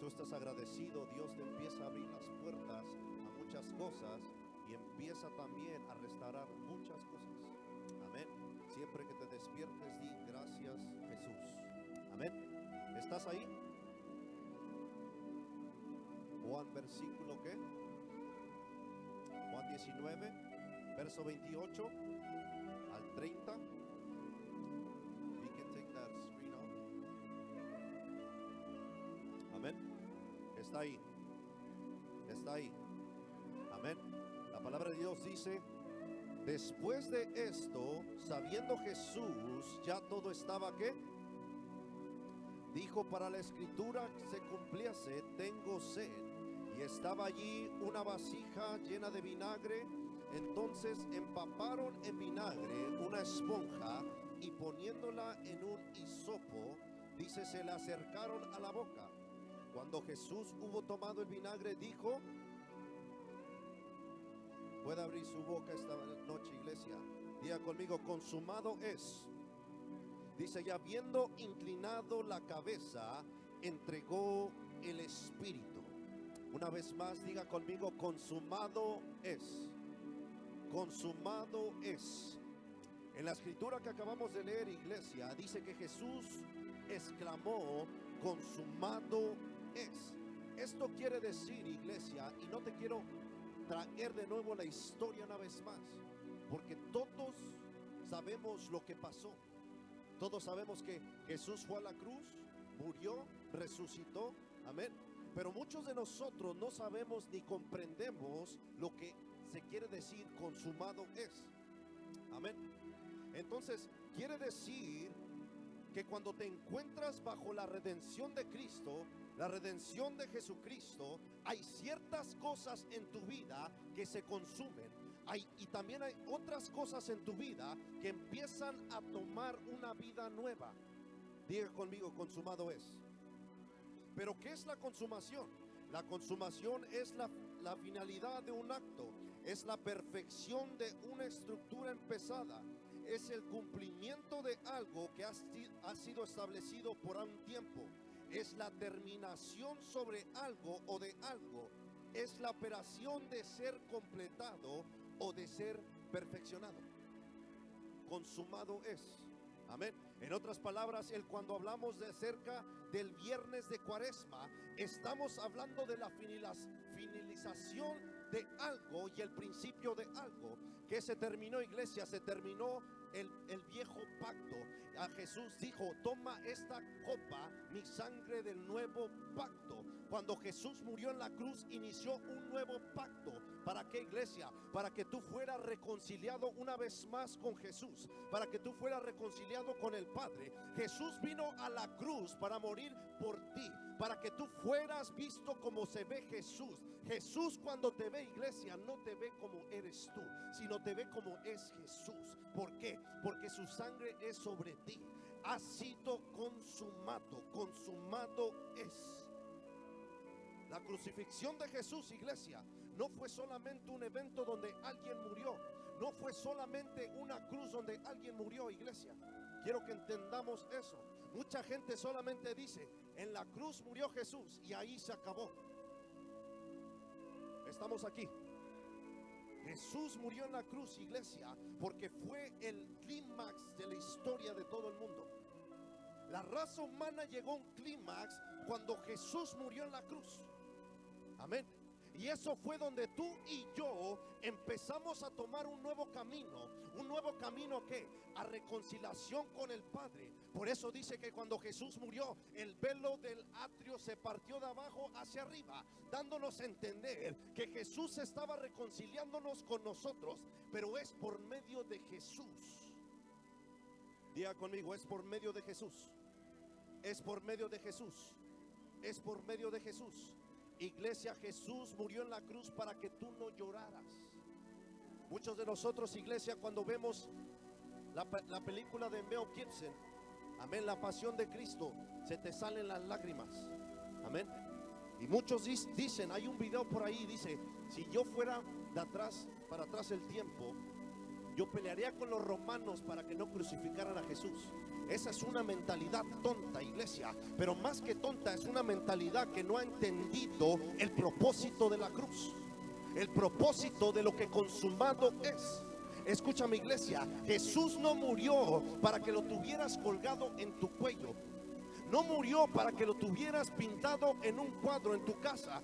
estás agradecido, Dios te empieza a abrir las puertas a muchas cosas y empieza también a restaurar muchas cosas. Amén. Siempre que te despiertes, di gracias, Jesús. Amén. ¿Estás ahí? Juan versículo ¿qué? Juan 19, verso 28 al 30. We can take that screen out. Amén. Está ahí. Está ahí. Amén. La palabra de Dios dice: después de esto, sabiendo Jesús ya todo estaba ¿qué? Dijo para la escritura se cumpliese: tengo sed. Y estaba allí una vasija llena de vinagre. Entonces empaparon en vinagre una esponja y poniéndola en un hisopo, dice, se la acercaron a la boca. Cuando Jesús hubo tomado el vinagre, dijo, puede abrir su boca esta noche, iglesia. Diga conmigo: consumado es. Dice, y habiendo inclinado la cabeza, entregó el espíritu. Una vez más, diga conmigo: consumado es. Consumado es. En la escritura que acabamos de leer, iglesia, dice que Jesús exclamó: consumado es. Esto quiere decir, iglesia, y no te quiero traer de nuevo la historia una vez más, porque todos sabemos lo que pasó. Todos sabemos que Jesús fue a la cruz, murió, resucitó, amén. Pero muchos de nosotros no sabemos ni comprendemos lo que se quiere decir consumado es, amén. Entonces quiere decir que cuando te encuentras bajo la redención de Cristo, la redención de Jesucristo, hay ciertas cosas en tu vida que se consumen. Y también hay otras cosas en tu vida que empiezan a tomar una vida nueva. Diga conmigo: consumado es. Pero ¿qué es la consumación? La consumación es la finalidad de un acto, es la perfección de una estructura empezada, es el cumplimiento de algo que ha sido establecido por un tiempo, es la terminación sobre algo o de algo, es la operación de ser completado o de ser perfeccionado. Consumado es. Amén. En otras palabras, cuando hablamos de acerca del viernes de Cuaresma, estamos hablando de la finalización de algo y el principio de algo que se terminó, iglesia. Se terminó el viejo pacto. A Jesús dijo: toma esta copa, mi sangre del nuevo pacto. Cuando Jesús murió en la cruz, inició un nuevo pacto. ¿Para qué, iglesia? Para que tú fueras reconciliado una vez más con Jesús, para que tú fueras reconciliado con el Padre. Jesús vino a la cruz para morir por ti, para que tú fueras visto como se ve Jesús. Jesús, cuando te ve, iglesia, no te ve como eres tú, sino te ve como es Jesús. ¿Por qué? Porque su sangre es sobre ti. Ha sido consumado. Consumado es. La crucifixión de Jesús, iglesia, no fue solamente un evento donde alguien murió. No fue solamente una cruz donde alguien murió, iglesia. Quiero que entendamos eso. Mucha gente solamente dice: en la cruz murió Jesús y ahí se acabó. Estamos aquí. Jesús murió en la cruz, iglesia, porque fue el clímax de la historia de todo el mundo. La raza humana llegó a un clímax cuando Jesús murió en la cruz. Amén. Y eso fue donde tú y yo empezamos a tomar un nuevo camino. Un nuevo camino que a reconciliación con el Padre. Por eso dice que cuando Jesús murió, el velo del atrio se partió de abajo hacia arriba, dándonos a entender que Jesús estaba reconciliándonos con nosotros. Pero es por medio de Jesús. Diga conmigo: es por medio de Jesús. Es por medio de Jesús. Es por medio de Jesús. Iglesia, Jesús murió en la cruz para que tú no lloraras. Muchos de nosotros, iglesia, cuando vemos la película de Mel Gibson, amén, La Pasión de Cristo, se te salen las lágrimas. Amén. Y muchos dicen, hay un video por ahí, dice: si yo fuera de atrás para atrás el tiempo, Yo pelearía con los romanos para que no crucificaran a Jesús. Esa es una mentalidad tonta, iglesia. Pero más que tonta, es una mentalidad que no ha entendido el propósito de la cruz, el propósito de lo que consumado es. Escúchame, iglesia, Jesús no murió para que lo tuvieras colgado en tu cuello. No murió para que lo tuvieras pintado en un cuadro en tu casa.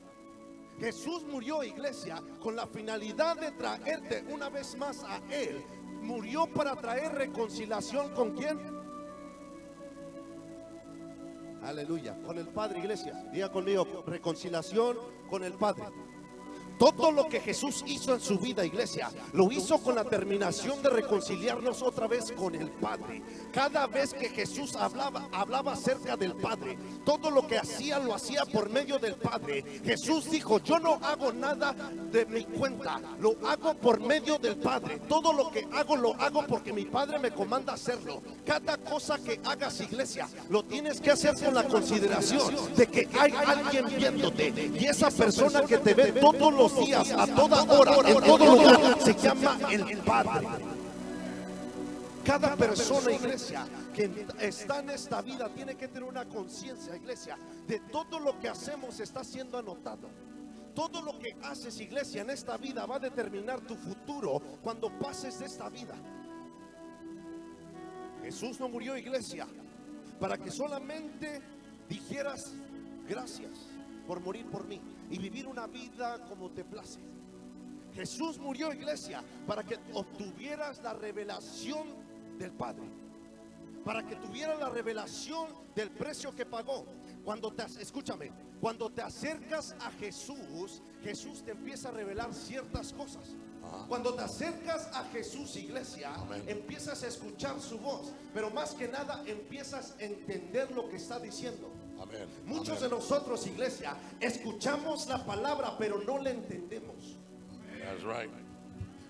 Jesús murió, iglesia, con la finalidad de traerte una vez más a Él. Murió para traer reconciliación ¿con quién? Aleluya, con el Padre, iglesia. Diga conmigo, reconciliación con el Padre. Todo lo que Jesús hizo en su vida, iglesia, lo hizo con la terminación de reconciliarnos otra vez con el Padre. Cada vez que Jesús hablaba acerca del Padre, todo lo que hacía lo hacía por medio del Padre. Jesús dijo: yo no hago nada de mi cuenta, lo hago por medio del Padre. Todo lo que hago lo hago porque mi Padre me comanda hacerlo. Cada cosa que hagas, iglesia, lo tienes que hacer con la consideración de que hay alguien viéndote, y esa persona que te ve todos los días, a toda hora, en todo lugar, se llama el Padre. Cada persona, iglesia, que está en esta vida tiene que tener una conciencia, iglesia, de todo lo que hacemos está siendo anotado. Todo lo que haces, iglesia, en esta vida va a determinar tu futuro cuando pases de esta vida. Jesús no murió, iglesia, para que solamente dijeras gracias por morir por mí y vivir una vida como te place. Jesús murió, iglesia, para que obtuvieras la revelación del Padre, para que tuvieras la revelación del precio que pagó. Escúchame, cuando te acercas a Jesús, Jesús te empieza a revelar ciertas cosas. Cuando te acercas a Jesús, iglesia, empiezas a escuchar su voz, pero más que nada empiezas a entender lo que está diciendo. Amén. Muchos de nosotros, iglesia, escuchamos la palabra pero no la entendemos. That's right.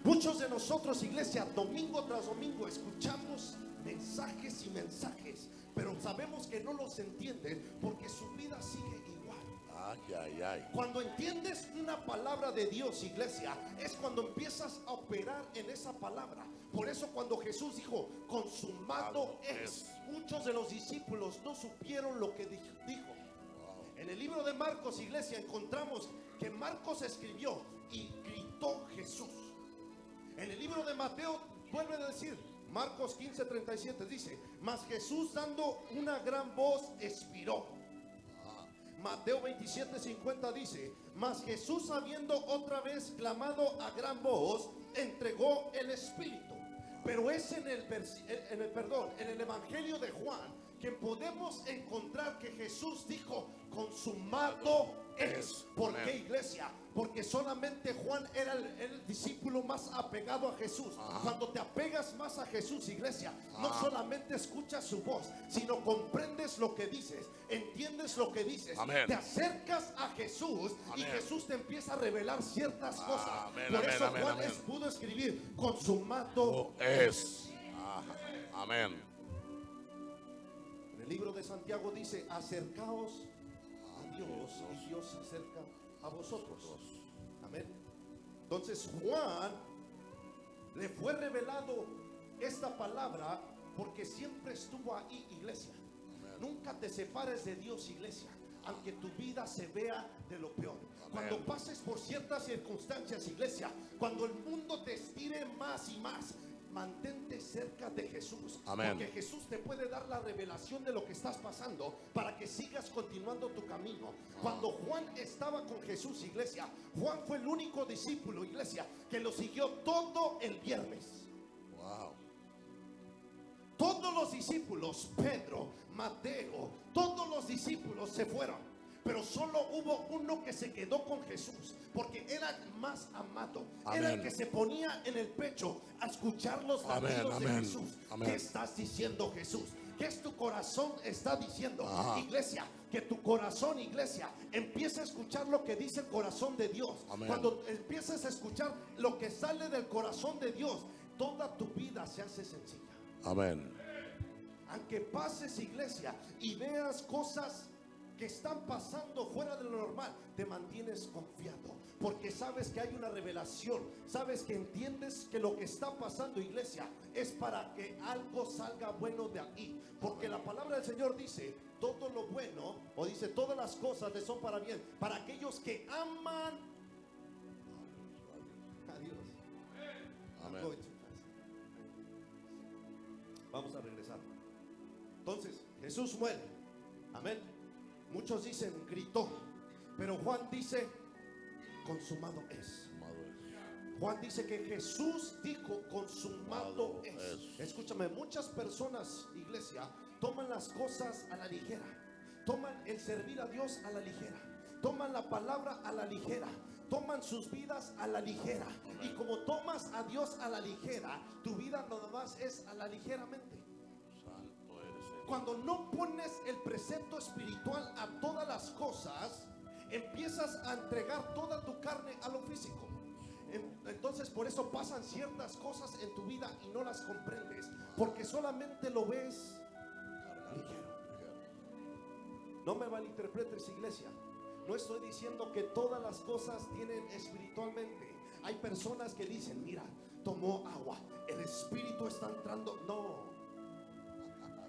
Muchos de nosotros, iglesia, domingo tras domingo escuchamos mensajes y mensajes, pero sabemos que no los entienden porque su vida sigue igual. Ay, ay, ay. Cuando entiendes una palabra de Dios, iglesia, es cuando empiezas a operar en esa palabra. Por eso cuando Jesús dijo: consumado es, muchos de los discípulos no supieron lo que dijo. En el libro de Marcos, iglesia, encontramos que Marcos escribió y gritó Jesús. En el libro de Mateo vuelve a decir, Marcos 15:37 dice: mas Jesús, dando una gran voz, expiró. Mateo 27:50 dice: mas Jesús, habiendo otra vez clamado a gran voz, entregó el Espíritu. Pero es en el Evangelio de Juan que podemos encontrar que Jesús dijo: consumado es. ¿Por qué, iglesia? Porque solamente Juan era el discípulo más apegado a Jesús. Cuando te apegas más a Jesús, iglesia, no solamente escuchas su voz, sino comprendes lo que dices, entiendes lo que dices. Te acercas a Jesús y Jesús te empieza a revelar ciertas cosas. Por eso Juan pudo escribir: consumado es. Amén. En el libro de Santiago dice: acercaos a Dios y Dios se acerca a vosotros. Amén. Entonces Juan le fue revelado esta palabra porque siempre estuvo ahí, iglesia. Nunca te separes de Dios, iglesia, aunque tu vida se vea de lo peor. Cuando pases por ciertas circunstancias, iglesia, cuando el mundo te estire más y más, mantente cerca de Jesús. Porque Jesús te puede dar la revelación de lo que estás pasando para que sigas continuando tu camino. Cuando Juan estaba con Jesús, iglesia, Juan fue el único discípulo, iglesia, que lo siguió todo el viernes. Todos los discípulos, Pedro, Mateo, todos los discípulos se fueron. Pero solo hubo uno que se quedó con Jesús, porque era el más amado. Era el que se ponía en el pecho a escuchar los latidos de Jesús. ¿Qué estás diciendo, Jesús? ¿Qué es tu corazón está diciendo? Iglesia, que tu corazón, iglesia, empieza a escuchar lo que dice el corazón de Dios. Cuando empiezas a escuchar lo que sale del corazón de Dios, toda tu vida se hace sencilla. Amén. Aunque pases, iglesia, y veas cosas que están pasando fuera de lo normal, te mantienes confiado, porque sabes que hay una revelación, sabes que entiendes que lo que está pasando, iglesia, es para que algo salga bueno de aquí, porque la palabra del Señor dice, todo lo bueno, o dice, todas las cosas le son para bien, para aquellos que aman a Dios. Amén. Vamos a regresar. Entonces, Jesús muere. Amén. Muchos dicen, gritó. Pero Juan dice, consumado es. Juan dice que Jesús dijo, consumado es. Escúchame, muchas personas, iglesia, toman las cosas a la ligera. Toman el servir a Dios a la ligera. Toman la palabra a la ligera. Toman sus vidas a la ligera. Y como tomas a Dios a la ligera, tu vida nada más es a la ligeramente. Cuando no pones el precepto espiritual a todas las cosas, empiezas a entregar toda tu carne a lo físico. Entonces por eso pasan ciertas cosas en tu vida y no las comprendes, porque solamente lo ves ligero. No me malinterpretes, iglesia. No estoy diciendo que todas las cosas tienen espiritualmente. Hay personas que dicen, mira, tomó agua, el espíritu está entrando. No,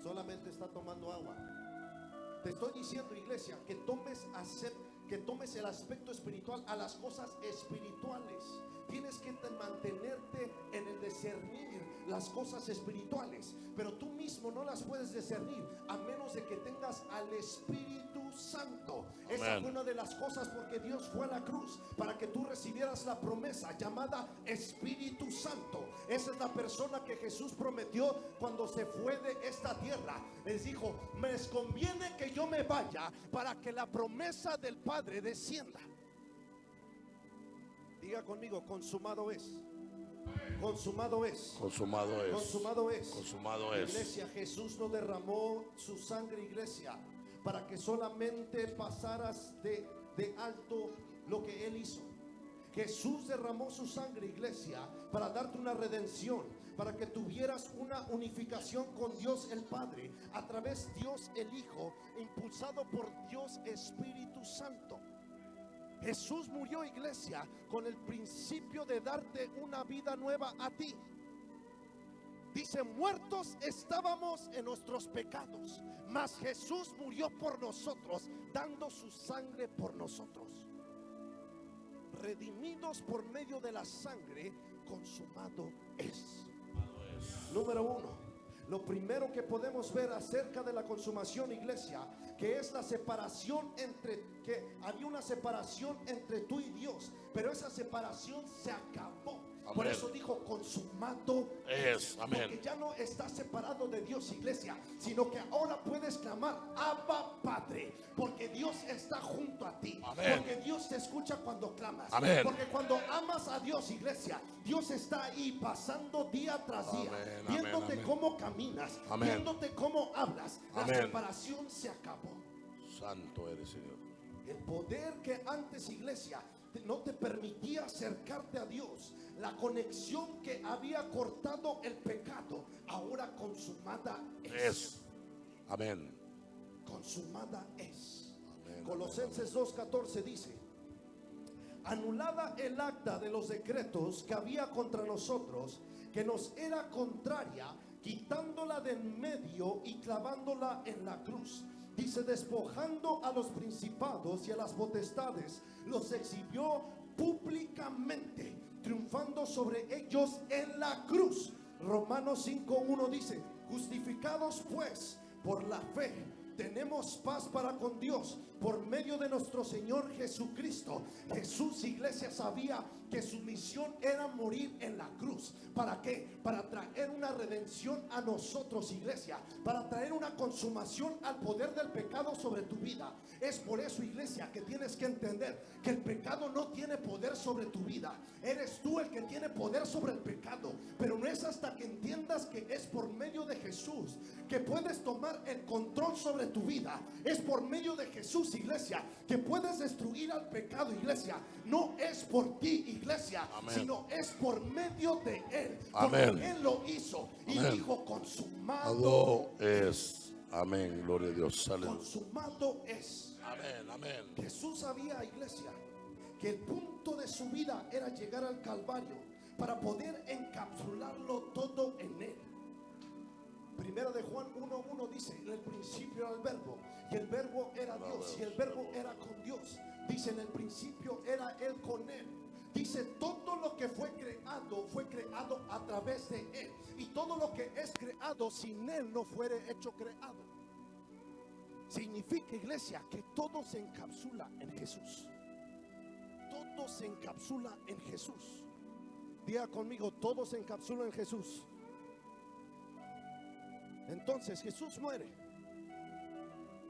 solamente está tomando agua. Te estoy diciendo, iglesia, que tomes el aspecto espiritual a las cosas espirituales. Tienes que mantenerte en el discernir las cosas espirituales, pero tú mismo no las puedes discernir a menos de que tengas al Espíritu Santo. Esa fue una de las cosas, porque Dios fue a la cruz para que tú recibieras la promesa llamada Espíritu Santo. Esa es la persona que Jesús prometió cuando se fue de esta tierra. Les dijo, me les conviene que yo me vaya para que la promesa del Padre descienda. Diga conmigo, consumado es. Consumado es. Consumado es. Consumado es. Consumado es. Iglesia, Jesús no derramó su sangre, iglesia, para que solamente pasaras de alto lo que Él hizo. Jesús derramó su sangre, iglesia, para darte una redención, para que tuvieras una unificación con Dios el Padre, a través de Dios el Hijo, impulsado por Dios Espíritu Santo. Jesús murió, iglesia, con el principio de darte una vida nueva a ti. Dice, muertos estábamos en nuestros pecados, mas Jesús murió por nosotros, dando su sangre por nosotros. Redimidos por medio de la sangre, consumado es. Número uno, lo primero que podemos ver acerca de la consumación, iglesia, que es la separación que había una separación entre tú y Dios, pero esa separación se acabó. Amén. Por eso dijo, consumado es. Amén. Porque ya no estás separado de Dios, iglesia, sino que ahora puedes clamar, Abba Padre, porque Dios está junto a ti. Amén. Porque Dios te escucha cuando clamas. Amén. Porque cuando amas a Dios, iglesia, Dios está ahí pasando día tras día, amén, viéndote amén, cómo caminas, amén, viéndote cómo hablas. Amén. La separación se acabó. Santo eres, Señor. El poder que antes, iglesia, no te permitía acercarte a Dios, la conexión que había cortado el pecado, ahora consumada es. Amén. Consumada es. Amén. Colosenses 2:14 dice, anulada el acta de los decretos que había contra nosotros, que nos era contraria, quitándola de en medio y clavándola en la cruz. Dice, despojando a los principados y a las potestades, los exhibió públicamente, triunfando sobre ellos en la cruz. Romanos 5:1 dice, justificados pues por la fe, tenemos paz para con Dios por medio de nuestro Señor Jesucristo. Jesús, iglesia, sabía que su misión era morir en la cruz. ¿Para qué? Para traer una redención a nosotros, iglesia, para traer una consumación al poder del pecado sobre tu vida. Es por eso, iglesia, que tienes que entender que el pecado no tiene poder sobre tu vida. Eres tú el que tiene poder sobre el pecado, pero no es hasta que entiendas que es por medio de Jesús que puedes tomar el control sobre tu vida. Es por medio de Jesús, iglesia, que puedes destruir al pecado, iglesia. No es por ti, iglesia, amén, sino es por medio de Él. Amén. Porque Él lo hizo y amén, dijo, consumado es. Amén. Gloria a Dios. Aleluya. Consumado es. Amén. Amén. Jesús sabía, iglesia, que el punto de su vida era llegar al Calvario para poder encapsularlo todo en él. Primera de Juan 1:1 dice: en el principio era el verbo, y el verbo era Dios, y el verbo era con Dios. Dice: en el principio era él con él. Dice: todo lo que fue creado a través de él, y todo lo que es creado sin él no fuere hecho creado. Significa, iglesia, que todo se encapsula en Jesús. Todo se encapsula en Jesús. Diga conmigo: todo se encapsula en Jesús. Entonces Jesús muere,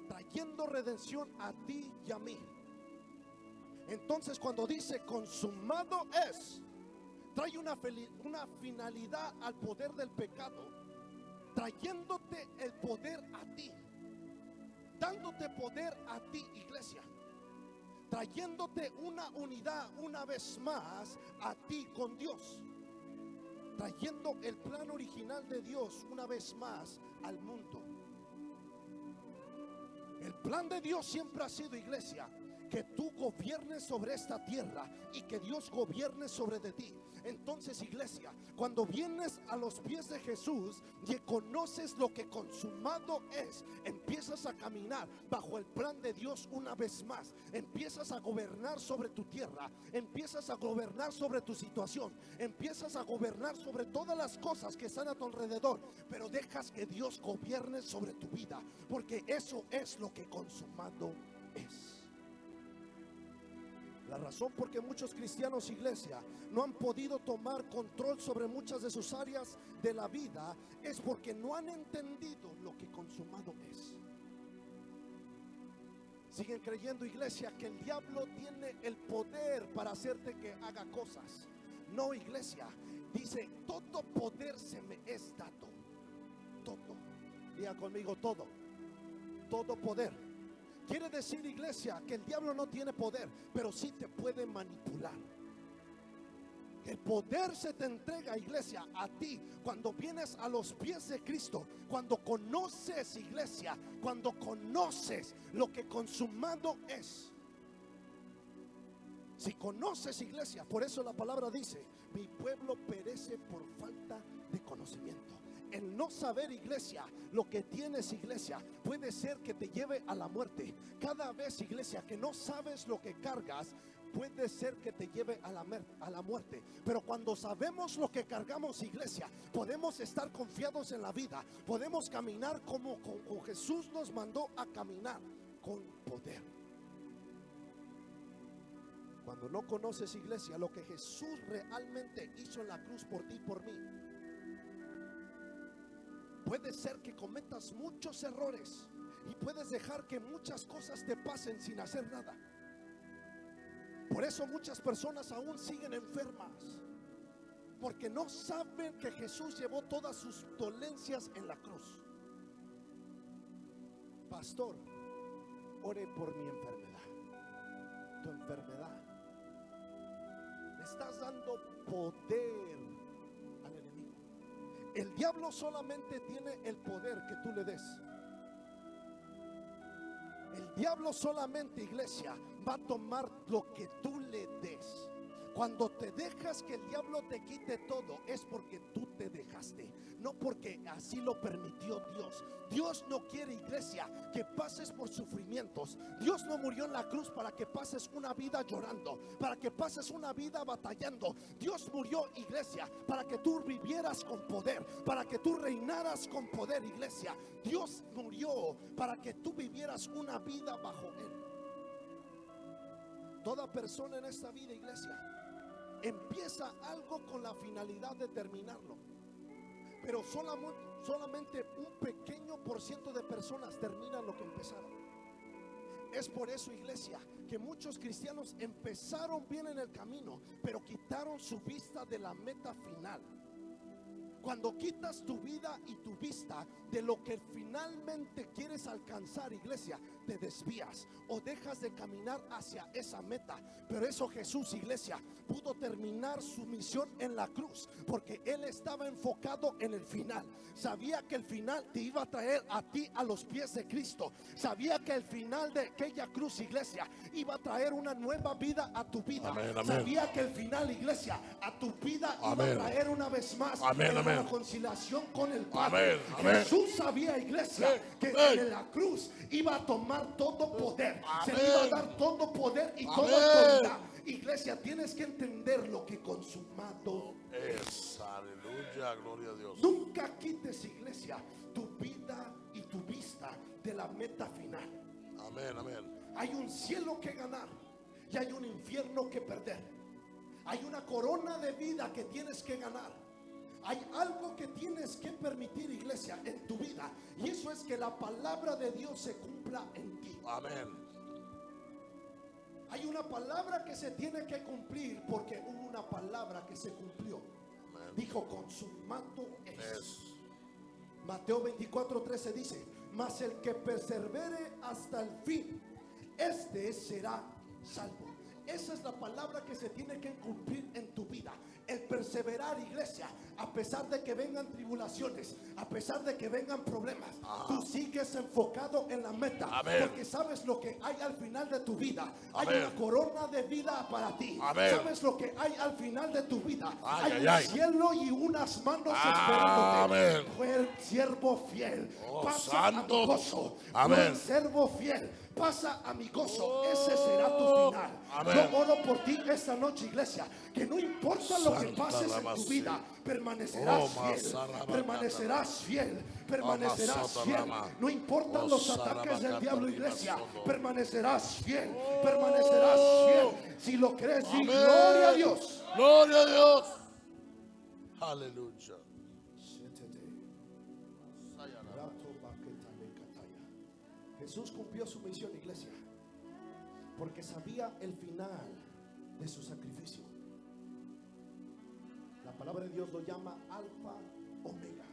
trayendo redención a ti y a mí. Entonces, cuando dice consumado es, trae una finalidad al poder del pecado, trayéndote el poder a ti, dándote poder a ti, iglesia, trayéndote una unidad una vez más a ti con Dios, trayendo el plan original de Dios una vez más al mundo. El plan de Dios siempre ha sido, iglesia, que tú gobiernes sobre esta tierra y que Dios gobierne sobre de ti. Entonces, iglesia, cuando vienes a los pies de Jesús y conoces lo que consumado es, empiezas a caminar bajo el plan de Dios una vez más. Empiezas a gobernar sobre tu tierra, empiezas a gobernar sobre tu situación, empiezas a gobernar sobre todas las cosas que están a tu alrededor, pero dejas que Dios gobierne sobre tu vida, porque eso es lo que consumado es. La razón por que muchos cristianos, iglesia, no han podido tomar control sobre muchas de sus áreas de la vida es porque no han entendido lo que consumado es. Siguen creyendo, iglesia, que el diablo tiene el poder para hacerte que haga cosas. No, iglesia, dice: todo poder se me es dado. Todo. Diga conmigo: todo. Todo poder. Quiere decir, iglesia, que el diablo no tiene poder, pero sí te puede manipular. El poder se te entrega, iglesia, a ti cuando vienes a los pies de Cristo, cuando conoces, iglesia, cuando conoces lo que consumado es. Si conoces, iglesia, por eso la palabra dice: mi pueblo perece por falta de conocimiento. El no saber, iglesia, lo que tienes, iglesia, puede ser que te lleve a la muerte. Cada vez, iglesia, que no sabes lo que cargas, puede ser que te lleve a la muerte. Pero cuando sabemos lo que cargamos, iglesia, podemos estar confiados en la vida. Podemos caminar como Jesús nos mandó a caminar, con poder. Cuando no conoces, iglesia, lo que Jesús realmente hizo en la cruz por ti y por mí, puede ser que cometas muchos errores y puedes dejar que muchas cosas te pasen sin hacer nada. Por eso muchas personas aún siguen enfermas, porque no saben que Jesús llevó todas sus dolencias en la cruz. Pastor, ore por mi enfermedad. Tu enfermedad. Le estás dando poder al enemigo. El diablo solamente tiene el poder que tú le des. El diablo solamente, iglesia, va a tomar lo que tú le des. Cuando te dejas que el diablo te quite todo, es porque tú te dejaste, no porque así lo permitió Dios. Dios no quiere, iglesia, que pases por sufrimientos. Dios no murió en la cruz para que pases una vida llorando, para que pases una vida batallando. Dios murió, iglesia, para que tú vivieras con poder, para que tú reinaras con poder, iglesia. Dios murió para que tú vivieras una vida bajo Él. Toda persona en esta vida, iglesia, empieza algo con la finalidad de terminarlo, pero solamente un pequeño por ciento de personas terminan lo que empezaron. Es por eso, iglesia, que muchos cristianos empezaron bien en el camino, pero quitaron su vista de la meta final. Cuando quitas tu vida y tu vista de lo que finalmente quieres alcanzar, iglesia, te desvías o dejas de caminar hacia esa meta. Pero eso Jesús, iglesia, pudo terminar su misión en la cruz porque Él estaba enfocado en el final. Sabía que el final te iba a traer a ti a los pies de Cristo. Sabía que el final de aquella cruz, iglesia, iba a traer una nueva vida a tu vida. Amén, amén. Sabía que el final, iglesia, a tu vida iba Amén. a traer una vez más Amén, la amén. reconciliación con el Padre. Amén, amén. Jesús sabía, iglesia, Sí, que amén. en la cruz iba a tomar todo poder. Se Amén. le iba a dar todo poder y toda Amén. autoridad. Iglesia, tienes que entender lo que consumado Es, aleluya, gloria a Dios. Nunca quites, iglesia, tu vida y tu vista de la meta final. Amén, amén. Hay un cielo que ganar y hay un infierno que perder. Hay una corona de vida que tienes que ganar. Hay algo que tienes que permitir, iglesia, en tu vida, y eso es que la palabra de Dios se cumpla en ti. Amén. Hay una palabra que se tiene que cumplir porque hubo una palabra que se cumplió. Amén. Dijo: consumado es. Es. Mateo 24:13 dice: mas el que persevere hasta el fin, este será salvo. Esa es la palabra que se tiene que cumplir en tu vida. El perseverar, iglesia, a pesar de que vengan tribulaciones, a pesar de que vengan problemas, tú sigues enfocado en la meta. Amén. Porque sabes lo que hay al final de tu vida. Hay Amén. una corona de vida para ti. Amén. Sabes lo que hay al final de tu vida. Ay, hay ay, un ay. cielo y unas manos Amén. esperándote. Fue el siervo fiel. Oh, Pasa santo. a mi gozo. Amén. Fue el siervo fiel. Pasa a mi gozo. Ese será tu final. Amén. Yo oro por ti esta noche, iglesia, que no importa lo que Santa pases en tu Ramasi. vida, permanecerás Oh, fiel. Masarabacata. Permanecerás fiel. Permanecerás Masata fiel. Rama. No importan Oh, los ataques del Sarabacata diablo, iglesia. Rimasondo. Permanecerás fiel. Permanecerás fiel. Si lo crees, di Amén. gloria a Dios. Gloria a Dios. Aleluya. Jesús cumplió su misión, iglesia, porque sabía el final de su sacrificio. La palabra de Dios lo llama Alfa Omega,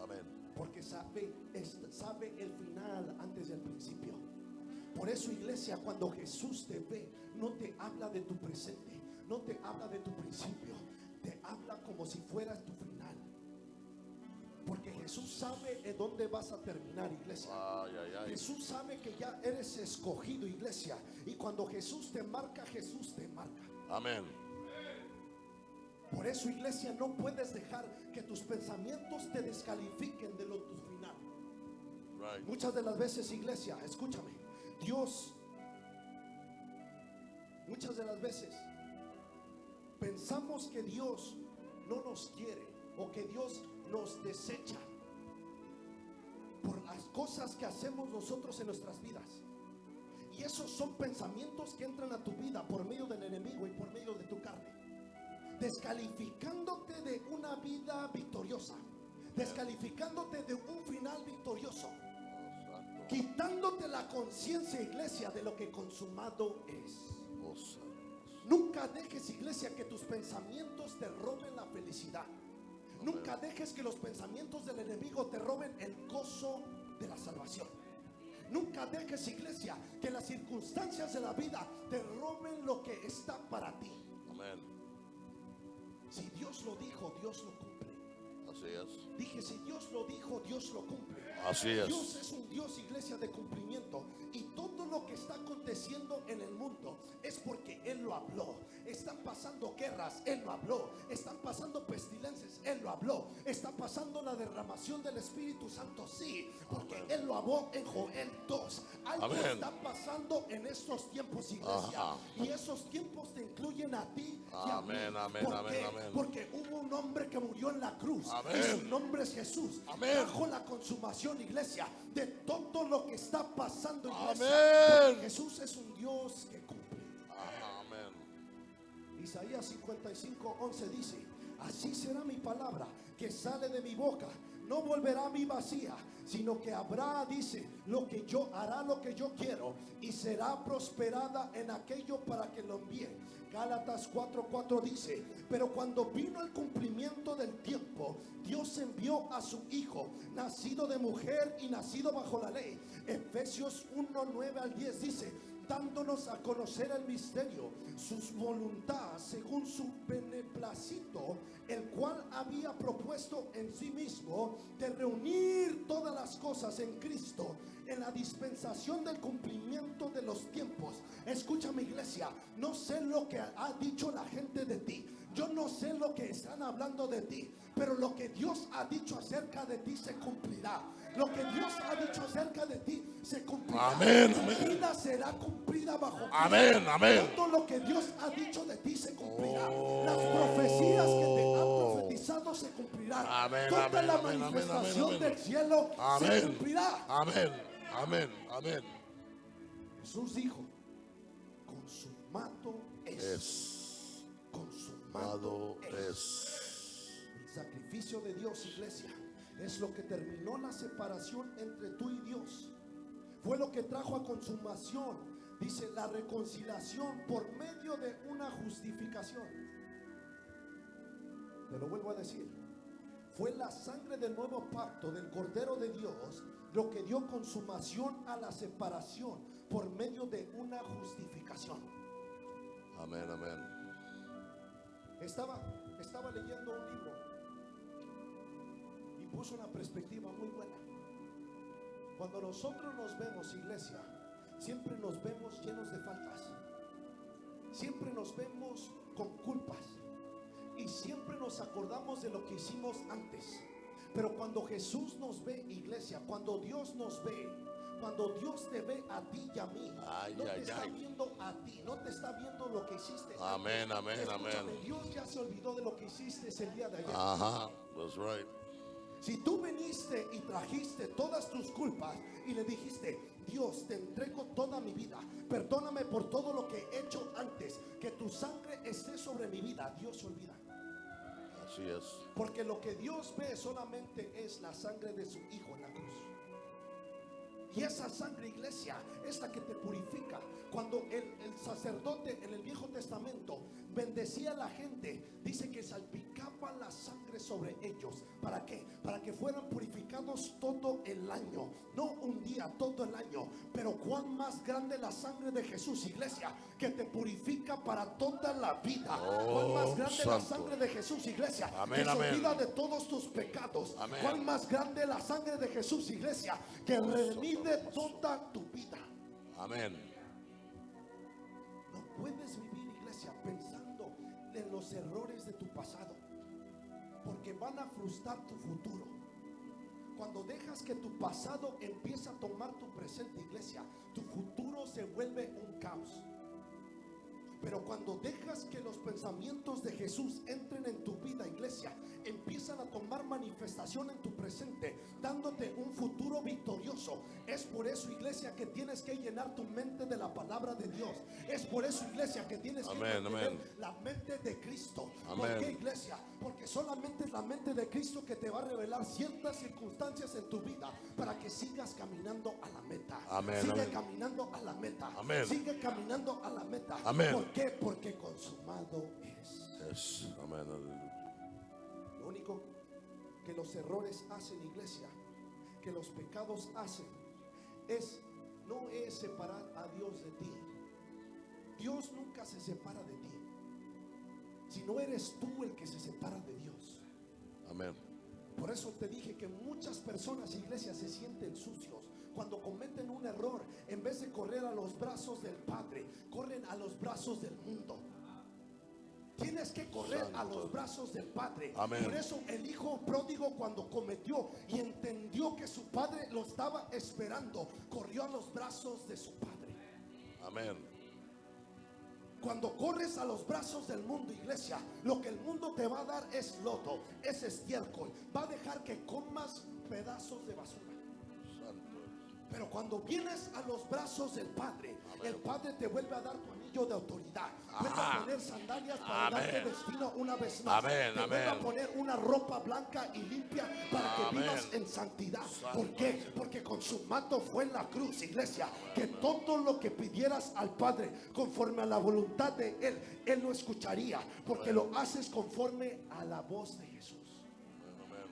Amén. porque sabe el final antes del principio. Por eso, iglesia, cuando Jesús te ve, no te habla de tu presente, no te habla de tu principio, te habla como si fueras tu final. Porque Jesús sabe en dónde vas a terminar, iglesia. Ay, ay, ay. Jesús sabe que ya eres escogido, iglesia. Y cuando Jesús te marca, Jesús te marca. Amén. Por eso, iglesia, no puedes dejar que tus pensamientos te descalifiquen de tu final. Right. Muchas de las veces, iglesia, escúchame, Dios, muchas de las veces pensamos que Dios no nos quiere o que Dios nos desecha por las cosas que hacemos nosotros en nuestras vidas. Y esos son pensamientos que entran a tu vida por medio del enemigo y por medio de tu carne, descalificándote de una vida victoriosa, descalificándote de un final victorioso, quitándote la conciencia, iglesia, de lo que consumado es. Oh, santo. Nunca dejes, iglesia, que tus pensamientos te roben la felicidad. Nunca dejes que los pensamientos del enemigo te roben el gozo de la salvación. Nunca dejes, iglesia, que las circunstancias de la vida te roben lo que está para ti. Amén. Si Dios lo dijo, Dios lo cumple. Así es. Dije, si Dios lo dijo, Dios lo cumple. Así es. Dios es un Dios, iglesia, de cumplimiento. Y todo lo que está aconteciendo en el mundo es porque Él lo habló. Están pasando guerras, Él lo habló. Están pasando pestilencias, Él lo habló. Está pasando la derramación del Espíritu Santo, sí, porque Amén. Él lo habló en Joel 2. Algo Amén. está pasando en estos tiempos, iglesia. Ajá. Y esos tiempos te incluyen a ti y a mí. Amén, amén, ¿Por amén, qué? amén. Porque hubo un hombre que murió en la cruz. Amén. Y su nombre es Jesús. Amén. Trajo la consumación, iglesia, de todo lo que está pasando, iglesia. Amén. Porque Jesús es un Dios que cumple. Amén. Isaías 55:11 dice: así será mi palabra que sale de mi boca. No volverá a mí vacía, sino que habrá, dice, lo que yo hará, lo que yo quiero, y será prosperada en aquello para que lo envíe. Gálatas 4:4 dice: pero cuando vino el cumplimiento del tiempo, Dios envió a su Hijo, nacido de mujer y nacido bajo la ley. Efesios 1:9-10 dice: dándonos a conocer el misterio, su voluntad según su beneplácito, el cual había propuesto en sí mismo de reunir todas las cosas en Cristo, en la dispensación del cumplimiento de los tiempos. Escúchame, iglesia, no sé lo que ha dicho la gente de ti, yo no sé lo que están hablando de ti, pero lo que Dios ha dicho acerca de ti se cumplirá. Lo que Dios ha dicho acerca de ti se cumplirá. Amén, Tu amén. vida será cumplida bajo Cristo. Amén, amén. Todo lo que Dios ha dicho de ti se cumplirá. Las profecías que te han profetizado se cumplirán. Amén, Toda amén, la amén, manifestación amén, amén. del cielo se Amén. cumplirá. Amén. Amén. Amén. Jesús dijo: consumado es. Consumado es. El sacrificio de Dios, iglesia, es lo que terminó la separación entre tú y Dios. Fue lo que trajo a consumación, dice, la reconciliación por medio de una justificación. Te lo vuelvo a decir: fue la sangre del nuevo pacto del Cordero de Dios lo que dio consumación a la separación por medio de una justificación. Amén. Amén. Estaba leyendo un libro y puso una perspectiva muy buena. Cuando nosotros nos vemos, iglesia, siempre nos vemos llenos de faltas, siempre nos vemos con culpas y siempre nos acordamos de lo que hicimos antes. Pero cuando Jesús nos ve, iglesia, cuando Dios nos ve, cuando Dios te ve a ti y a mí, no te está viendo a ti, no te está viendo lo que hiciste Amén, antes. amén, Escúchame, amén. Dios ya se olvidó de lo que hiciste el día de ayer. Ajá. That's right. Si tú viniste y trajiste todas tus culpas y le dijiste: Dios, te entrego toda mi vida, perdóname por todo lo que he hecho antes, que tu sangre esté sobre mi vida, Dios se olvida. Así es. Porque lo que Dios ve solamente es la sangre de su Hijo en la cruz. Y esa sangre, iglesia, es la que te purifica. Cuando el sacerdote en el Viejo Testamento bendecía a la gente, dice que salpicaba la sangre sobre ellos. ¿Para qué? Para que fueran purificados todo el año. No un día, todo el año. Pero cuán más grande la sangre de Jesús, iglesia, que te purifica para toda la vida. Cuán más grande la santo. sangre de Jesús, iglesia, Amén, que se amén. olvida de todos tus pecados. Amén. Cuán más grande la sangre de Jesús, iglesia, que redime toda tu vida. Amén. No puedes vivir, iglesia, pensando en los errores de tu pasado, porque van a frustrar tu futuro. Cuando dejas que tu pasado empiece a tomar tu presente, iglesia, tu futuro se vuelve un caos. Pero cuando dejas que los pensamientos de Jesús entren en tu vida, iglesia, empiezan a tomar manifestación en tu presente, dándote un futuro victorioso. Es por eso, iglesia, que tienes que llenar tu mente de la palabra de Dios. Es por eso, iglesia, que tienes que mantener la mente de Cristo. Amén. ¿Por qué, iglesia? Porque solamente es la mente de Cristo que te va a revelar ciertas circunstancias en tu vida para que sigas caminando a la meta. Amén, Sigue amén. caminando a la meta. Amén. Sigue caminando a la meta. Amén. ¿Por qué? Porque consumado es. Yes. Amén. Lo único que los errores hacen, iglesia, que los pecados hacen, no es separar a Dios de ti. Dios nunca se separa de ti, sino eres tú el que se separa de Dios. Amén. Por eso te dije que muchas personas, iglesia, se sienten sucios cuando cometen un error. En vez de correr a los brazos del Padre, corren a los brazos del mundo. Tienes que correr Santo. a los brazos del Padre. Amén. Por eso el hijo pródigo, cuando cometió y entendió que su padre lo estaba esperando, corrió a los brazos de su padre. Amén. Cuando corres a los brazos del mundo, iglesia, lo que el mundo te va a dar es lodo, es estiércol. Va a dejar que comas pedazos de basura. Santo. Pero Cuando vienes a los brazos del Padre, el Padre te vuelve a dar tu anillo de autoridad. Vuelve a poner sandalias para darte destino una vez más. Amén, Te vuelve a amén. poner una ropa blanca y limpia para que Amén. vivas en santidad. Santo ¿Por qué? Señor. Porque con su manto fue en la cruz, iglesia, que todo lo que pidieras al Padre conforme a la voluntad de Él lo escucharía, porque lo haces conforme a la voz de Jesús. Amén.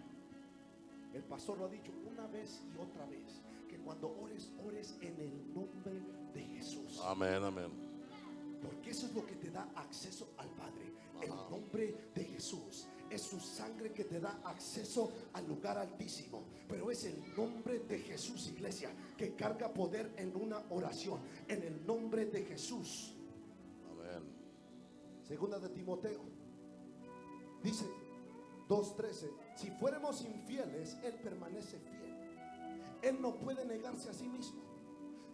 El pastor lo ha dicho una vez y otra vez, que cuando ores, ores en el nombre de Jesús. Amén, amén. Porque eso es lo que te da acceso al Padre. El nombre de Jesús es su sangre que te da acceso al lugar altísimo. Pero es el nombre de Jesús, iglesia, que carga poder en una oración. En el nombre de Jesús. Amén. Segunda de Timoteo dice 2:13: si fuéramos infieles, Él permanece fiel. Él no puede negarse a sí mismo.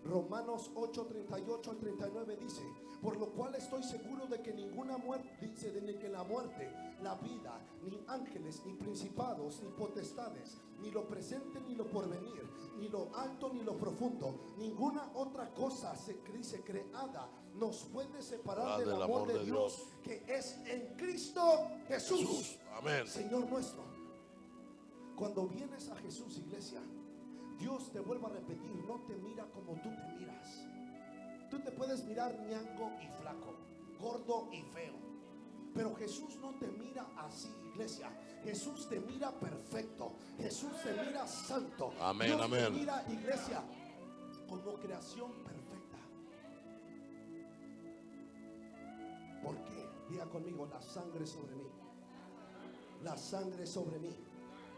Romanos 8:38 al 39 dice: por lo cual estoy seguro de que ninguna muerte, dice, de que la muerte, la vida, ni ángeles, ni principados, ni potestades, ni lo presente, ni lo porvenir, ni lo alto, ni lo profundo, ninguna otra cosa se dice creada nos puede separar del amor de Dios que es en Cristo Jesús. Amén. Señor nuestro. Cuando vienes a Jesús, iglesia, Dios, te vuelvo a repetir, no te mira como tú te miras. Tú te puedes mirar ñango y flaco, gordo y feo, pero Jesús no te mira así, iglesia. Jesús te mira perfecto. Jesús te mira santo. Amén, Dios amén. te mira, iglesia, como creación perfecta. ¿Por qué? Diga conmigo: la sangre sobre mí. La sangre sobre mí.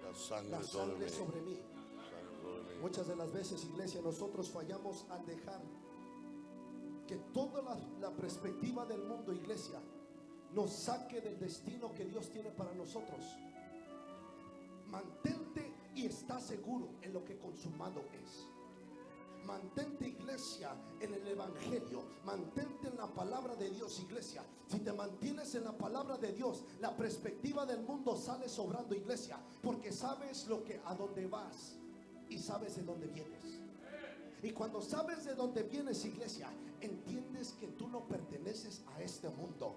La sangre La sobre sangre mí. sobre mí. Sangre sobre mí. Muchas de las veces, iglesia, nosotros fallamos al dejar que toda la perspectiva del mundo, iglesia, nos saque del destino que Dios tiene para nosotros. Mantente y está seguro en lo que consumado es. Mantente, iglesia, en el evangelio. Mantente en la palabra de Dios, iglesia. Si te mantienes en la palabra de Dios, la perspectiva del mundo sale sobrando, iglesia, porque sabes a dónde vas y sabes de dónde vienes. Y cuando sabes de dónde vienes, iglesia, entiendes que tú no perteneces a este mundo.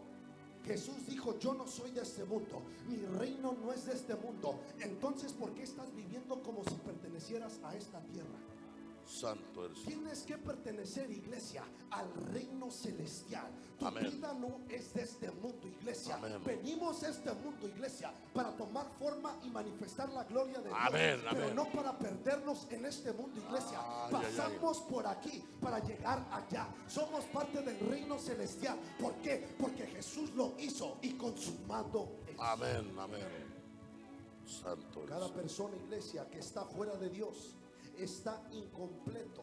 Jesús dijo: yo no soy de este mundo, mi reino no es de este mundo. Entonces, ¿por qué estás viviendo como si pertenecieras a esta tierra? Santo eres. Tienes que pertenecer, iglesia, al reino celestial. Tu Amén. vida no es de este mundo, iglesia. Amén. Venimos a este mundo, iglesia, para tomar forma y manifestar la gloria de Dios. Amén, Pero amén. no para perdernos en este mundo, iglesia. Ay, Pasamos por aquí para llegar allá. Somos parte del reino celestial. ¿Por qué? Porque Jesús lo hizo y consumado es. Amén, amén. Santo eres. Cada persona, iglesia, que está fuera de Dios está incompleto,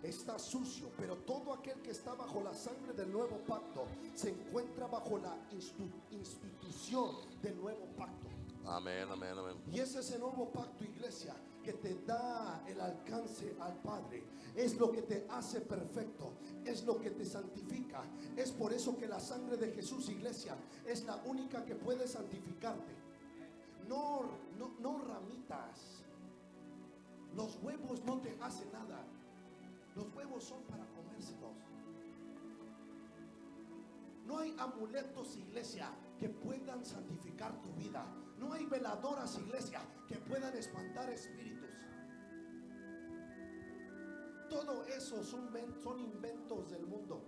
está sucio. Pero todo aquel que está bajo la sangre del nuevo pacto se encuentra bajo la institución del nuevo pacto. Amén, amén, amén. Y es ese nuevo pacto, iglesia, que te da el alcance al Padre. Es lo que te hace perfecto, es lo que te santifica. Es por eso que la sangre de Jesús, iglesia, es la única que puede santificarte. No ramitas. Los huevos no te hacen nada. Los huevos son para comérselos. No hay amuletos, iglesia, que puedan santificar tu vida. No hay veladoras, iglesia, que puedan espantar espíritus. Todo eso son inventos del mundo.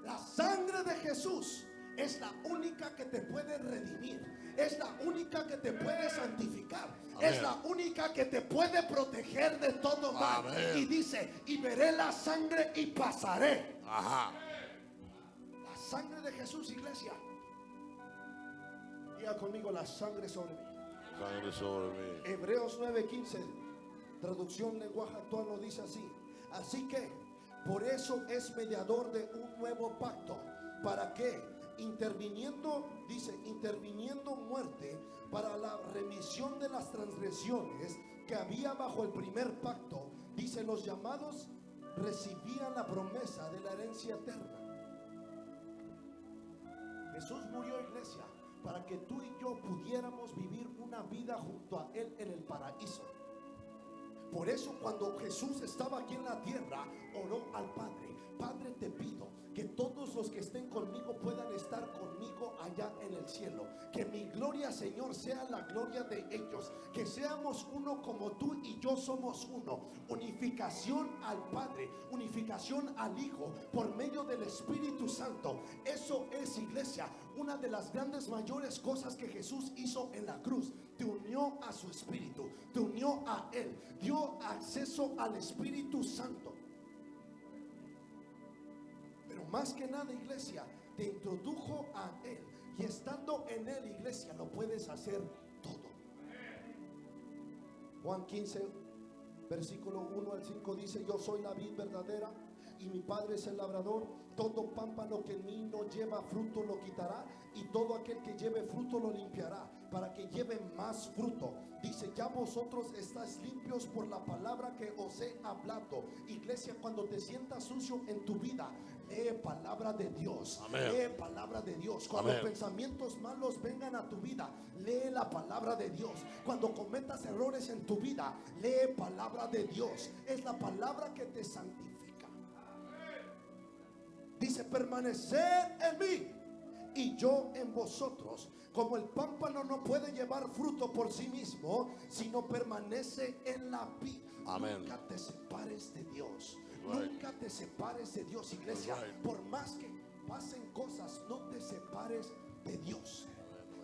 La sangre de Jesús es la única que te puede redimir. Es la única que te puede santificar. Amén. Es la única que te puede proteger de todo mal. Amén. Y dice: y veré la sangre y pasaré. Ajá. La sangre de Jesús, iglesia. Diga conmigo: la sangre sobre mí. Sangre sobre mí. Hebreos 9:15, traducción lenguaje actual, lo dice así: así que por eso es mediador de un nuevo pacto, para que interviniendo muerte para la remisión de las transgresiones que había bajo el primer pacto, dice, los llamados recibían la promesa de la herencia eterna. Jesús murió, iglesia, para que tú y yo pudiéramos vivir una vida junto a Él en el paraíso. Por eso cuando Jesús estaba aquí en la tierra, oró al Padre: Padre, te pido que todos los que estén conmigo puedan estar conmigo allá en el cielo. Que mi gloria, Señor, sea la gloria de ellos. Que seamos uno como tú y yo somos uno. Unificación al Padre, unificación al Hijo por medio del Espíritu Santo. Eso es, iglesia, una de las grandes mayores cosas que Jesús hizo en la cruz. Te unió a su Espíritu, te unió a Él, dio acceso al Espíritu Santo. Pero más que nada, iglesia, te introdujo a Él. Y estando en Él, iglesia, lo puedes hacer todo. Juan 15, versículo 1 al 5 dice: yo soy la vid verdadera y mi Padre es el labrador. Todo pámpano que en mí no lleva fruto lo quitará, y todo aquel que lleve fruto lo limpiará, para que lleve más fruto. Dice: ya vosotros estáis limpios por la palabra que os he hablado. Iglesia, cuando te sientas sucio en tu vida, lee palabra de Dios. Amén. Lee palabra de Dios. Cuando Amén. pensamientos malos vengan a tu vida, lee la palabra de Dios. Cuando cometas errores en tu vida, lee palabra de Dios. Es la palabra que te santifica. Dice: permanecer en mí y yo en vosotros. Como el pámpano no puede llevar fruto por sí mismo, sino permanece en la vid. Amén. Nunca te separes de Dios. Right. Nunca te separes de Dios, iglesia. Right. Por más que pasen cosas, no te separes de Dios.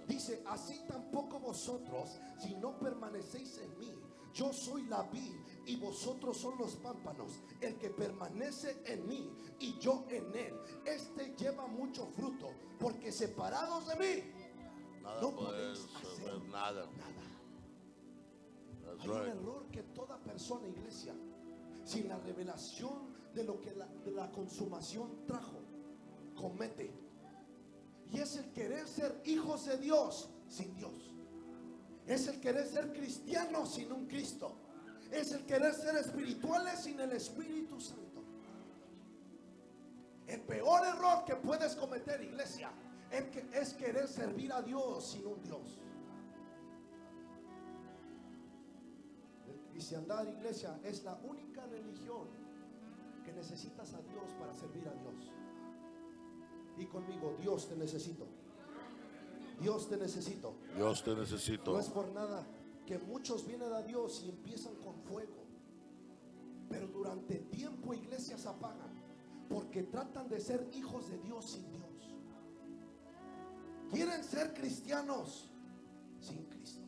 Dice: así tampoco vosotros, si no permanecéis en mí. Yo soy la vid y vosotros son los pámpanos. El que permanece en mí y yo en él, este lleva mucho fruto, porque separados de mí Nada no podéis podéis hacer hacer nada. nada. That's Hay un right. error que toda persona, iglesia, sin la revelación de lo que de la consumación trajo, comete. Y es el querer ser hijos de Dios sin Dios. Es el querer ser cristianos sin un Cristo. Es el querer ser espirituales sin el Espíritu Santo. El peor error que puedes cometer, iglesia, es querer servir a Dios sin un Dios. El cristiandad, iglesia, es la única religión que necesitas a Dios para servir a Dios. Y conmigo: Dios te necesito. Dios te necesito. Dios te necesito. No es por nada que muchos vienen a Dios y empiezan con fuego, pero durante tiempo, iglesias, apagan, porque tratan de ser hijos de Dios sin Dios. Quieren ser cristianos sin Cristo.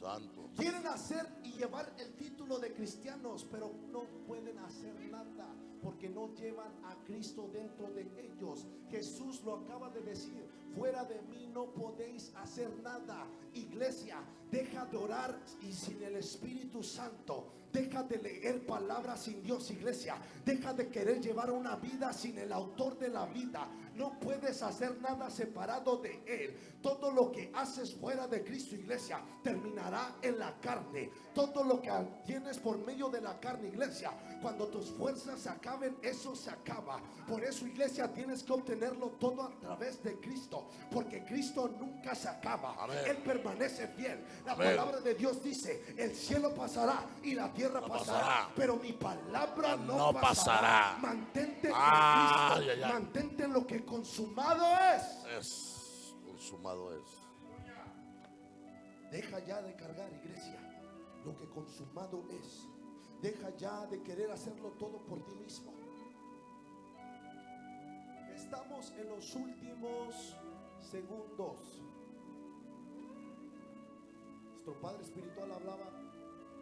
Santo. Quieren hacer y llevar el título de cristianos, pero no pueden hacer nada porque no llevan a Cristo dentro de ellos. Jesús lo acaba de decir: fuera de mí no podéis hacer nada. Iglesia, deja de orar y sin el Espíritu Santo. Deja de leer palabras sin Dios, iglesia. Deja de querer llevar una vida sin el autor de la vida. No puedes hacer nada separado de Él. Todo lo que haces fuera de Cristo, iglesia, terminará en la carne. Todo lo que tienes por medio de la carne, iglesia, cuando tus fuerzas se acaben, eso se acaba. Por eso, iglesia, tienes que obtenerlo todo a través de Cristo, porque Cristo nunca se acaba. Amén. Él permanece fiel. La Amén. palabra de Dios dice: el cielo pasará y la tierra No pasará, pasará, pero mi palabra no no pasará. pasará. Mantente en Ay, Cristo. ay, ay. Mantente en lo que consumado es. Es consumado es. Deja ya de cargar, iglesia, lo que consumado es. Deja ya de querer hacerlo todo por ti mismo. Estamos en los últimos segundos. Nuestro Padre Espiritual hablaba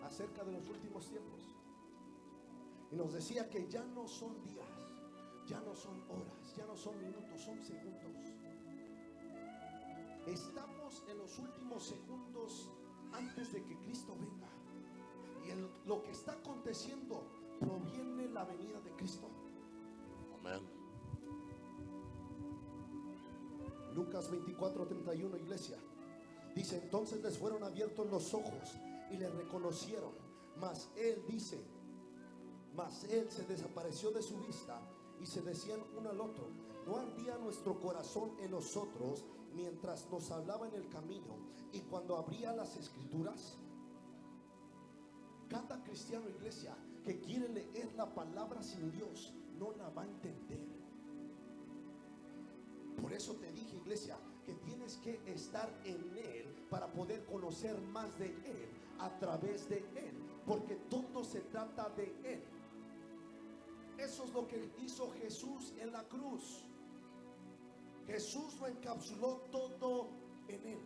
acerca de los últimos tiempos y nos decía que ya no son días, ya no son horas, ya no son minutos, son segundos. Estamos en los últimos segundos antes de que Cristo venga. Y lo que está aconteciendo proviene la venida de Cristo. Amén. Lucas 24:31, iglesia. Dice: entonces les fueron abiertos los ojos y le reconocieron. Mas él se desapareció de su vista, y se decían uno al otro: ¿no ardía nuestro corazón en nosotros mientras nos hablaba en el camino y cuando abría las escrituras? Cada cristiano, iglesia, que quiere leer la palabra sin Dios, no la va a entender. Por eso te dije, iglesia, que tienes que estar en Él para poder conocer más de Él a través de Él, porque todo se trata de Él. Eso es lo que hizo Jesús en la cruz. Jesús lo encapsuló todo en Él.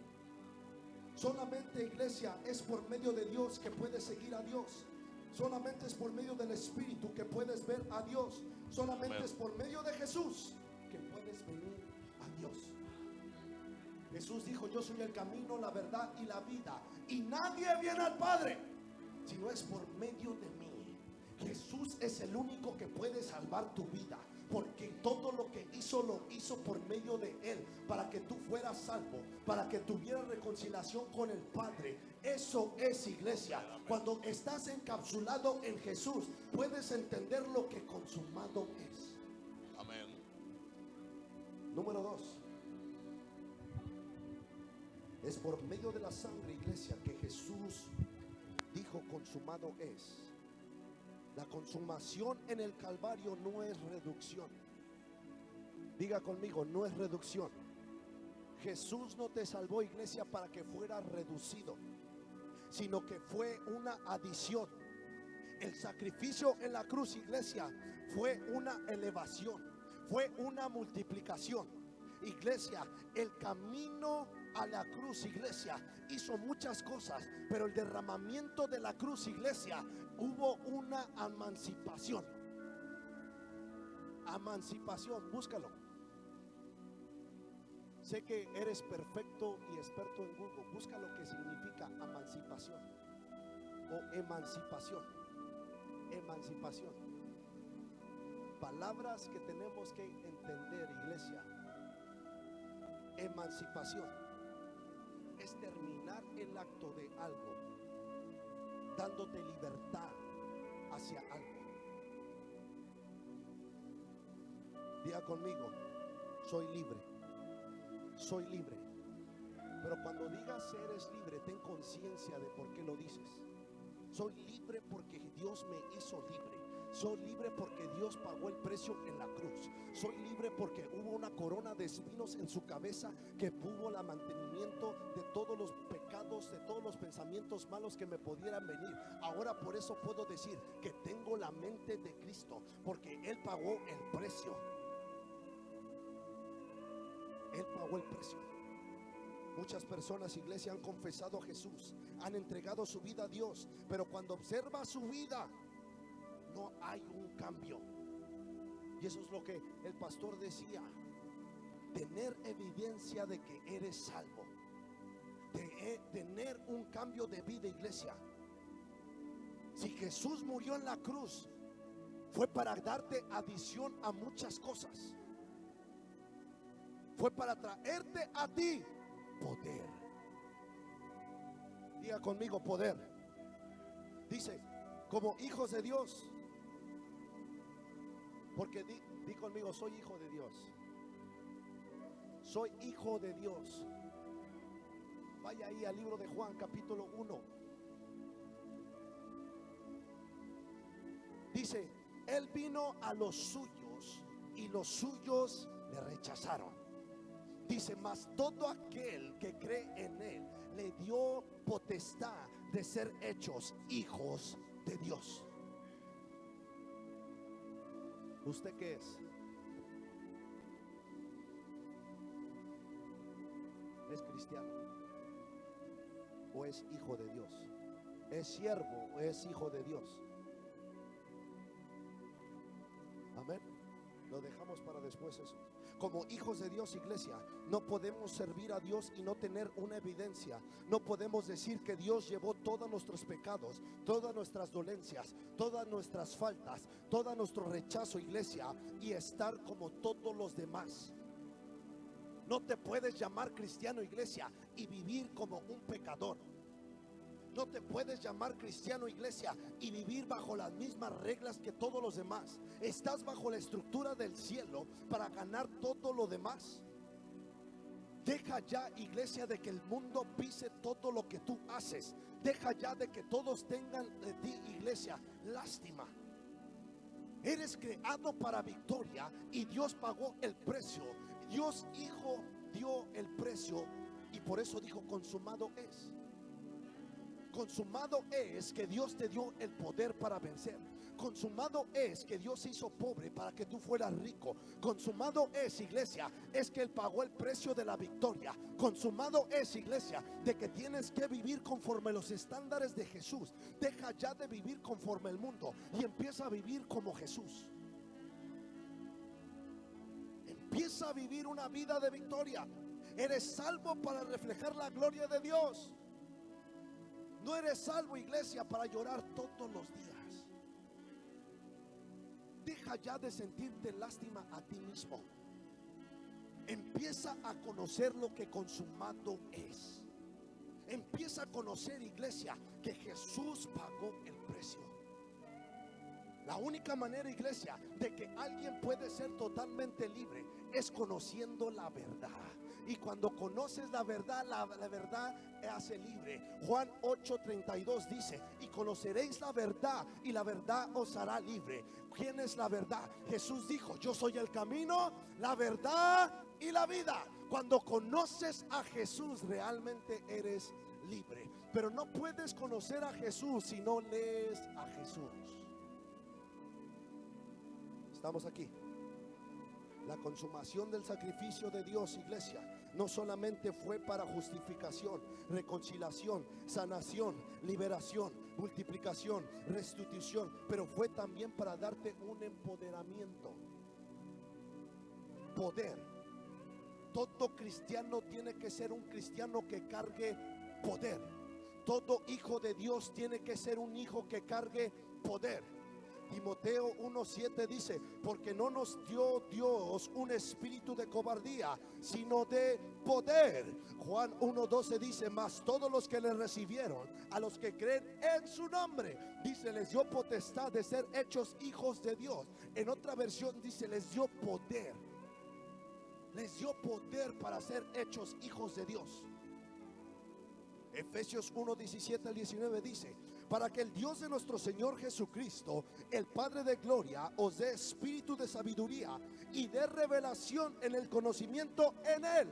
Solamente, iglesia, es por medio de Dios que puedes seguir a Dios. Solamente es por medio del Espíritu que puedes ver a Dios. Solamente Amén. es por medio de Jesús que puedes venir a Dios. Jesús dijo: yo soy el camino, la verdad y la vida, y nadie viene al Padre si no es por medio de mí. Jesús es el único que puede salvar tu vida, porque todo lo que hizo lo hizo por medio de Él, para que tú fueras salvo, para que tuvieras reconciliación con el Padre. Eso es, iglesia. Cuando estás encapsulado en Jesús, puedes entender lo que consumado es. Amén. Número 2, es por medio de la sangre, iglesia, que Jesús dijo: consumado es. La consumación en el Calvario no es reducción. Diga conmigo: no es reducción. Jesús no te salvó, iglesia, para que fueras reducido, sino que fue una adición. El sacrificio en la cruz, iglesia, fue una elevación, fue una multiplicación. Iglesia, el camino a la cruz, iglesia, hizo muchas cosas, pero el derramamiento de la cruz, iglesia, hubo una emancipación. Emancipación, búscalo. Sé que eres perfecto y experto en Google. Busca lo que significa emancipación o emancipación. Emancipación. Palabras que tenemos que entender, iglesia. Emancipación es terminar el acto de algo, dándote libertad hacia algo. Diga conmigo: soy libre. Soy libre. Pero cuando digas eres libre, ten conciencia de por qué lo dices. Soy libre porque Dios me hizo libre. Soy libre porque Dios pagó el precio en la cruz. Soy libre porque hubo una corona de espinos en su cabeza que pudo el mantenimiento de todos los pecados, de todos los pensamientos malos que me pudieran venir. Ahora por eso puedo decir que tengo la mente de Cristo, porque Él pagó el precio. Él pagó el precio. Muchas personas, iglesia, han confesado a Jesús, han entregado su vida a Dios, pero cuando observa su vida, no hay un cambio. Y eso es lo que el pastor decía: tener evidencia de que eres salvo, tener un cambio de vida, iglesia. Si Jesús murió en la cruz, fue para darte adición a muchas cosas. Fue para traerte a ti poder. Diga conmigo: poder. Dice: como hijos de Dios. Porque di conmigo: soy hijo de Dios. Soy hijo de Dios. Vaya ahí al libro de Juan, capítulo 1. Dice: Él vino a los suyos y los suyos le rechazaron. Dice: mas todo aquel que cree en Él le dio potestad de ser hechos hijos de Dios. ¿Usted qué es? ¿Es cristiano o es hijo de Dios? ¿Es siervo o es hijo de Dios? Amén. Lo dejamos para después eso. Como hijos de Dios, iglesia, no podemos servir a Dios y no tener una evidencia. No podemos decir que Dios llevó todos nuestros pecados, todas nuestras dolencias, todas nuestras faltas, todo nuestro rechazo, iglesia, y estar como todos los demás. No te puedes llamar cristiano, iglesia, y vivir como un pecador. No te puedes llamar cristiano, iglesia, y vivir bajo las mismas reglas que todos los demás. Estás bajo la estructura del cielo para ganar todo lo demás. Deja ya, iglesia, de que el mundo pise todo lo que tú haces. Deja ya de que todos tengan de ti, iglesia, lástima. Eres creado para victoria y Dios pagó el precio. Dios Hijo dio el precio y por eso dijo: consumado es. Consumado es que Dios te dio el poder para vencer. Consumado es que Dios se hizo pobre para que tú fueras rico. Consumado es, iglesia, es que Él pagó el precio de la victoria. Consumado es, iglesia, de que tienes que vivir conforme los estándares de Jesús. Deja ya de vivir conforme el mundo y empieza a vivir como Jesús. Empieza a vivir una vida de victoria. Eres salvo para reflejar la gloria de Dios. No eres salvo, iglesia, para llorar todos los días. Deja ya de sentirte lástima a ti mismo. Empieza a conocer lo que consumado es. Empieza a conocer, iglesia, que Jesús pagó el precio. La única manera, iglesia, de que alguien puede ser totalmente libre es conociendo la verdad. Y cuando conoces la verdad, la verdad hace libre. Juan 8:32 dice: y conoceréis la verdad y la verdad os hará libre. ¿Quién es la verdad? Jesús dijo: yo soy el camino, la verdad y la vida. Cuando conoces a Jesús, realmente eres libre. Pero no puedes conocer a Jesús si no lees a Jesús. Estamos aquí. La consumación del sacrificio de Dios, iglesia, no solamente fue para justificación, reconciliación, sanación, liberación, multiplicación, restitución, pero fue también para darte un empoderamiento, poder. Todo cristiano tiene que ser un cristiano que cargue poder. Todo hijo de Dios tiene que ser un hijo que cargue poder. Timoteo 1:7 dice: porque no nos dio Dios un espíritu de cobardía, sino de poder. Juan 1:12 dice: mas todos los que le recibieron, a los que creen en su nombre, dice, les dio potestad de ser hechos hijos de Dios. En otra versión dice: les dio poder. Les dio poder para ser hechos hijos de Dios. Efesios 1:17 al 19 dice: para que el Dios de nuestro Señor Jesucristo, el Padre de gloria, os dé espíritu de sabiduría y de revelación en el conocimiento en Él,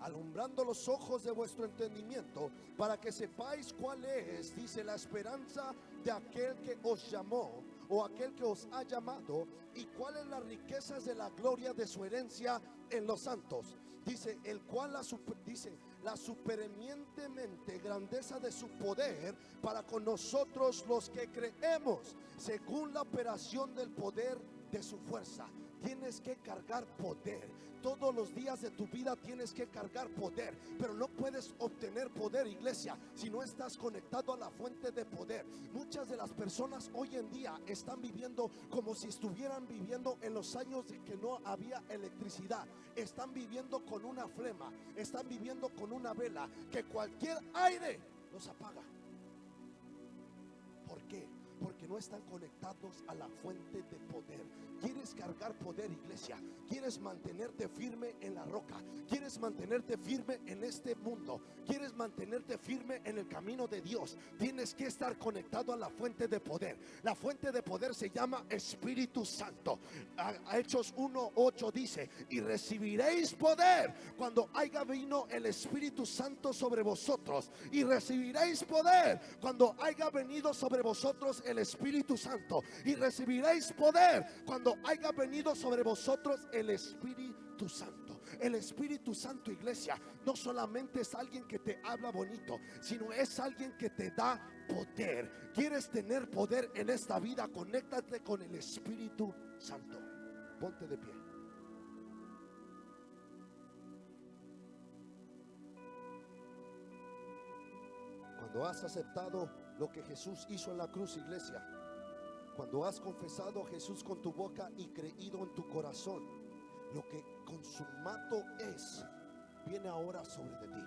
alumbrando los ojos de vuestro entendimiento, para que sepáis cuál es, dice, la esperanza de aquel que os llamó, o aquel que os ha llamado, y cuáles las riquezas de la gloria de su herencia en los santos. Dice: el cual la supereminentemente grandeza de su poder para con nosotros los que creemos, según la operación del poder de su fuerza. Tienes que cargar poder. Todos los días de tu vida tienes que cargar poder. Pero no puedes obtener poder, iglesia, si no estás conectado a la fuente de poder. Muchas de las personas hoy en día están viviendo como si estuvieran viviendo en los años de que no había electricidad. Están viviendo con una flema, están viviendo con una vela, que cualquier aire los apaga. ¿Por qué? Porque no están conectados a la fuente de poder. ¿Quieres cargar poder, iglesia? ¿Quieres mantenerte firme en la roca? ¿Quieres mantenerte firme en este mundo? ¿Quieres mantenerte firme en el camino de Dios? Tienes que estar conectado a la fuente de poder. La fuente de poder se llama Espíritu Santo. Hechos 1:8 dice: y recibiréis poder cuando haya venido el Espíritu Santo sobre vosotros. Y recibiréis poder cuando haya venido sobre vosotros el Espíritu Santo. Y recibiréis poder cuando haya venido sobre vosotros el Espíritu Santo. El Espíritu Santo, iglesia, no solamente es alguien que te habla bonito, sino es alguien que te da poder. ¿Quieres tener poder en esta vida? Conéctate con el Espíritu Santo. Ponte de pie. Cuando has aceptado lo que Jesús hizo en la cruz, iglesia, cuando has confesado a Jesús con tu boca y creído en tu corazón, lo que consumado es, viene ahora sobre de ti.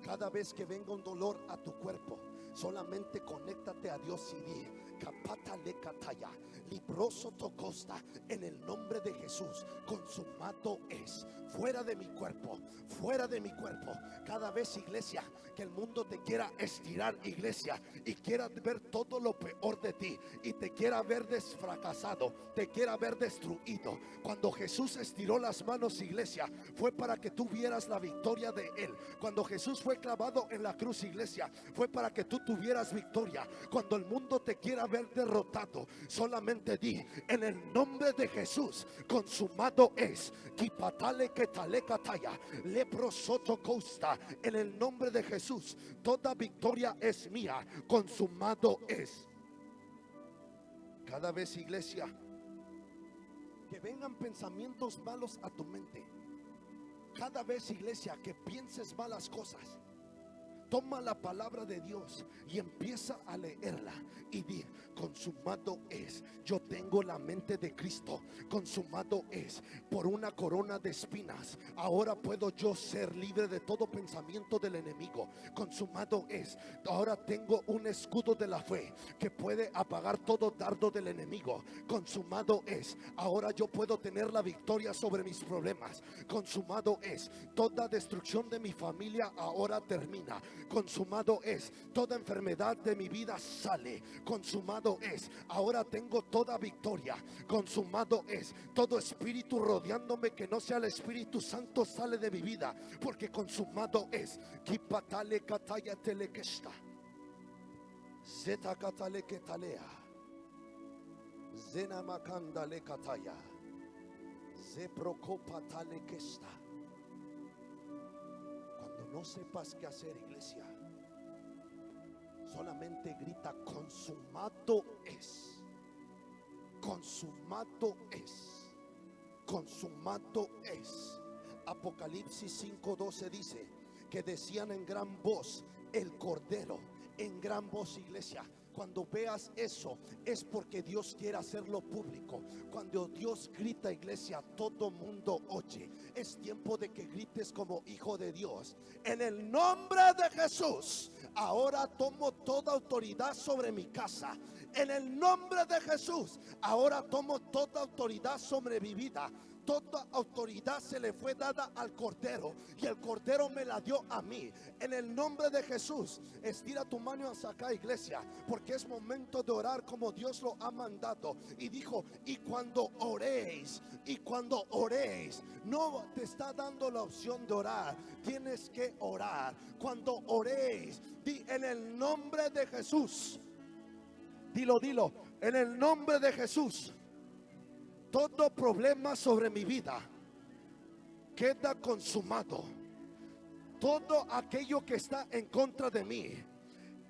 Cada vez que venga un dolor a tu cuerpo, solamente conéctate a Dios y di: capata le cataya, libroso tocosta, en el nombre de Jesús, consumado es. Fuera de mi cuerpo, fuera de mi cuerpo. Cada vez, iglesia, que el mundo te quiera estirar, iglesia, y quiera ver todo lo peor de ti, y te quiera ver desfracasado, te quiera ver destruido. Cuando Jesús estiró las manos, iglesia, fue para que tú vieras la victoria de Él. Cuando Jesús fue clavado en la cruz, iglesia, fue para que tú tuvieras victoria. Cuando el mundo te quiera ver derrotado, solamente di: en el nombre de Jesús, consumado es. Kipatale que tale kataya, leprosoto costa. En el nombre de Jesús, toda victoria es mía. Consumado es. Cada vez, iglesia, que vengan pensamientos malos a tu mente, cada vez, iglesia, que pienses malas cosas, toma la palabra de Dios y empieza a leerla y di: consumado es. Yo tengo la mente de Cristo. Consumado es. Por una corona de espinas, ahora puedo yo ser libre de todo pensamiento del enemigo. Consumado es. Ahora tengo un escudo de la fe que puede apagar todo dardo del enemigo. Consumado es. Ahora yo puedo tener la victoria sobre mis problemas. Consumado es. Toda destrucción de mi familia ahora termina. Consumado es. Toda enfermedad de mi vida sale. Consumado es. Ahora tengo toda victoria. Consumado es. Todo espíritu rodeándome que no sea el Espíritu Santo sale de mi vida, porque consumado es. Kipatale kataya telekesta, zeta katale ketalea, zena makanda le kataya, zeprokopatale kesta. Cuando no sepas qué hacer, iglesia, solamente grita: consumado es. Consumado es. Consumado es. Apocalipsis 5:12 dice que decían en gran voz: el Cordero. En gran voz, iglesia. Cuando veas eso, es porque Dios quiere hacerlo público. Cuando Dios grita, iglesia, todo mundo oye. Es tiempo de que grites como hijo de Dios: en el nombre de Jesús, ahora tomo toda autoridad sobre mi casa. En el nombre de Jesús, ahora tomo toda autoridad sobre mi vida. Toda autoridad se le fue dada al Cordero, y el Cordero me la dio a mí. En el nombre de Jesús, estira tu mano hacia acá, iglesia, porque es momento de orar como Dios lo ha mandado. Y dijo: y cuando oréis, no te está dando la opción de orar, tienes que orar. Cuando oréis, di: en el nombre de Jesús. Dilo, en el nombre de Jesús. Todo problema sobre mi vida queda consumado. Todo aquello que está en contra de mí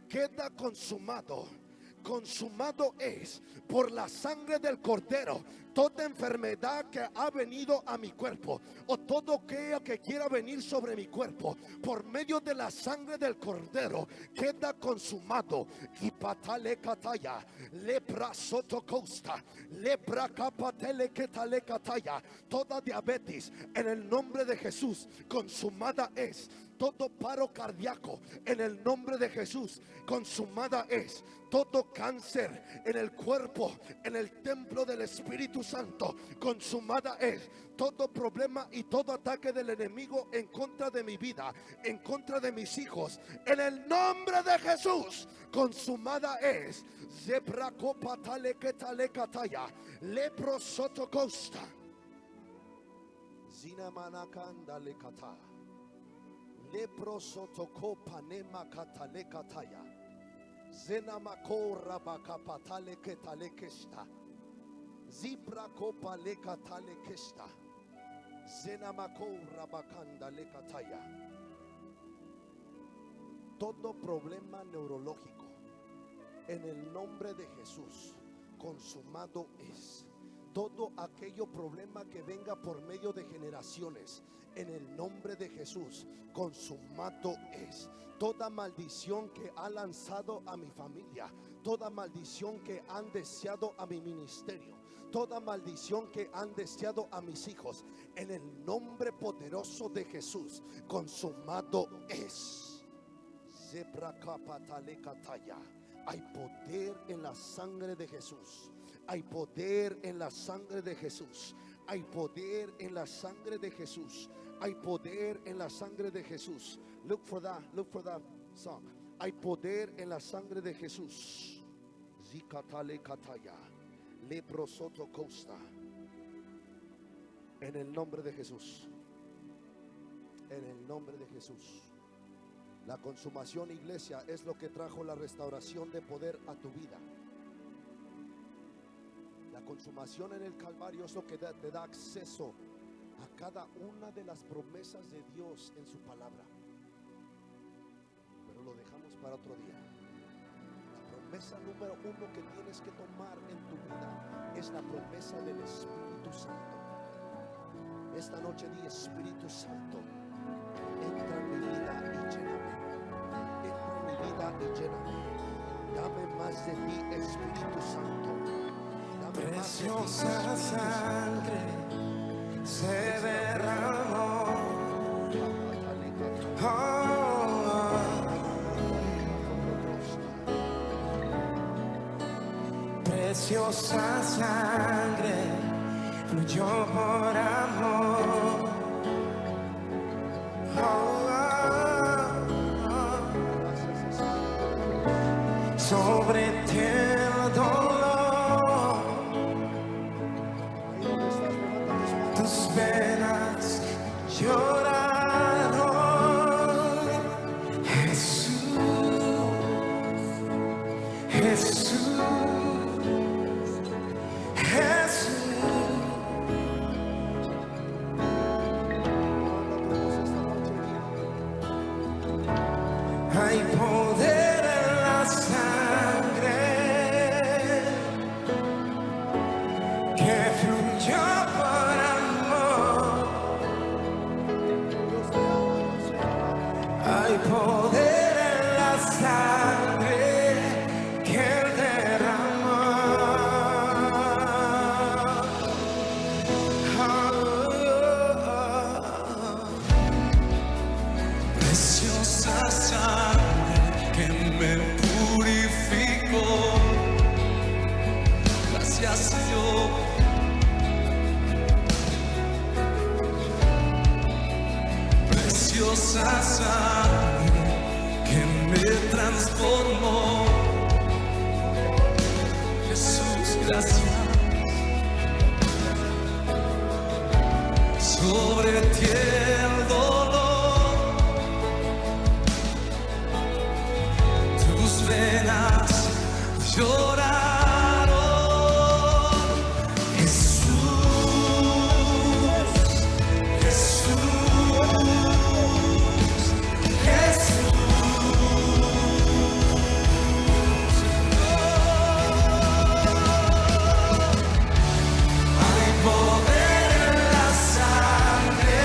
queda consumado. Consumado es por la sangre del Cordero. Toda enfermedad que ha venido a mi cuerpo, o todo aquello que quiera venir sobre mi cuerpo, por medio de la sangre del Cordero, queda consumado. Y patale kataya, lepra sotocosta, lepra capatele ketale kataya. Toda diabetes, en el nombre de Jesús, consumada es. Todo paro cardíaco, en el nombre de Jesús, consumada es. Todo cáncer en el cuerpo, en el templo del Espíritu Santo, consumada es. Todo problema y todo ataque del enemigo en contra de mi vida, en contra de mis hijos, en el nombre de Jesús, consumada es. Zebracopatale ketale kataya, lepro sotocosta, zinamanakanda le kata, lepro sotocopa nema katale kataya, zenamako rabakapatale ketale kesta, zibra copa le katale kesta, zenamako rabakanda le kataya. Todo problema neurológico, en el nombre de Jesús, consumado es. Todo aquello problema que venga por medio de generaciones, en el nombre de Jesús, consumado es. Toda maldición que ha lanzado a mi familia, toda maldición que han deseado a mi ministerio, toda maldición que han deseado a mis hijos, en el nombre poderoso de Jesús, consumado es. Zebra kapatale kataya, Hay poder en la sangre de Jesús. Hay poder en la sangre de Jesús. Hay poder en la sangre de Jesús. Hay poder en la sangre de Jesús. Look for that song. Hay poder en la sangre de Jesús. Zikatale kataya, leprosoto costa. En el nombre de Jesús. En el nombre de Jesús. La consumación, iglesia, es lo que trajo la restauración de poder a tu vida. La consumación en el Calvario es lo que te da acceso a cada una de las promesas de Dios en su palabra. Pero lo dejamos para otro día. La promesa número 1 que tienes que tomar en tu vida es la promesa del Espíritu Santo. Esta noche di: Espíritu Santo, entra en mi vida y lléname. Entra en mi vida y lléname. Dame más de ti, Espíritu Santo. Dame Preciosa más de ti, sangre se derramó. Preciosa sangre fluyó por amor. Sobre ti el dolor, tus penas lloraron. Jesús, Jesús, Jesús. Hay poder en la sangre que fluyó por amor. Hay poder en la sangre que él derramó. Preciosa sangre que me purificó. Gracias, Señor. Preciosa sangre que me transformó. Jesús, gracias. Sobre ti el dolor, tus venas lloraron. Jesús, Jesús, Jesús. Hay poder en la sangre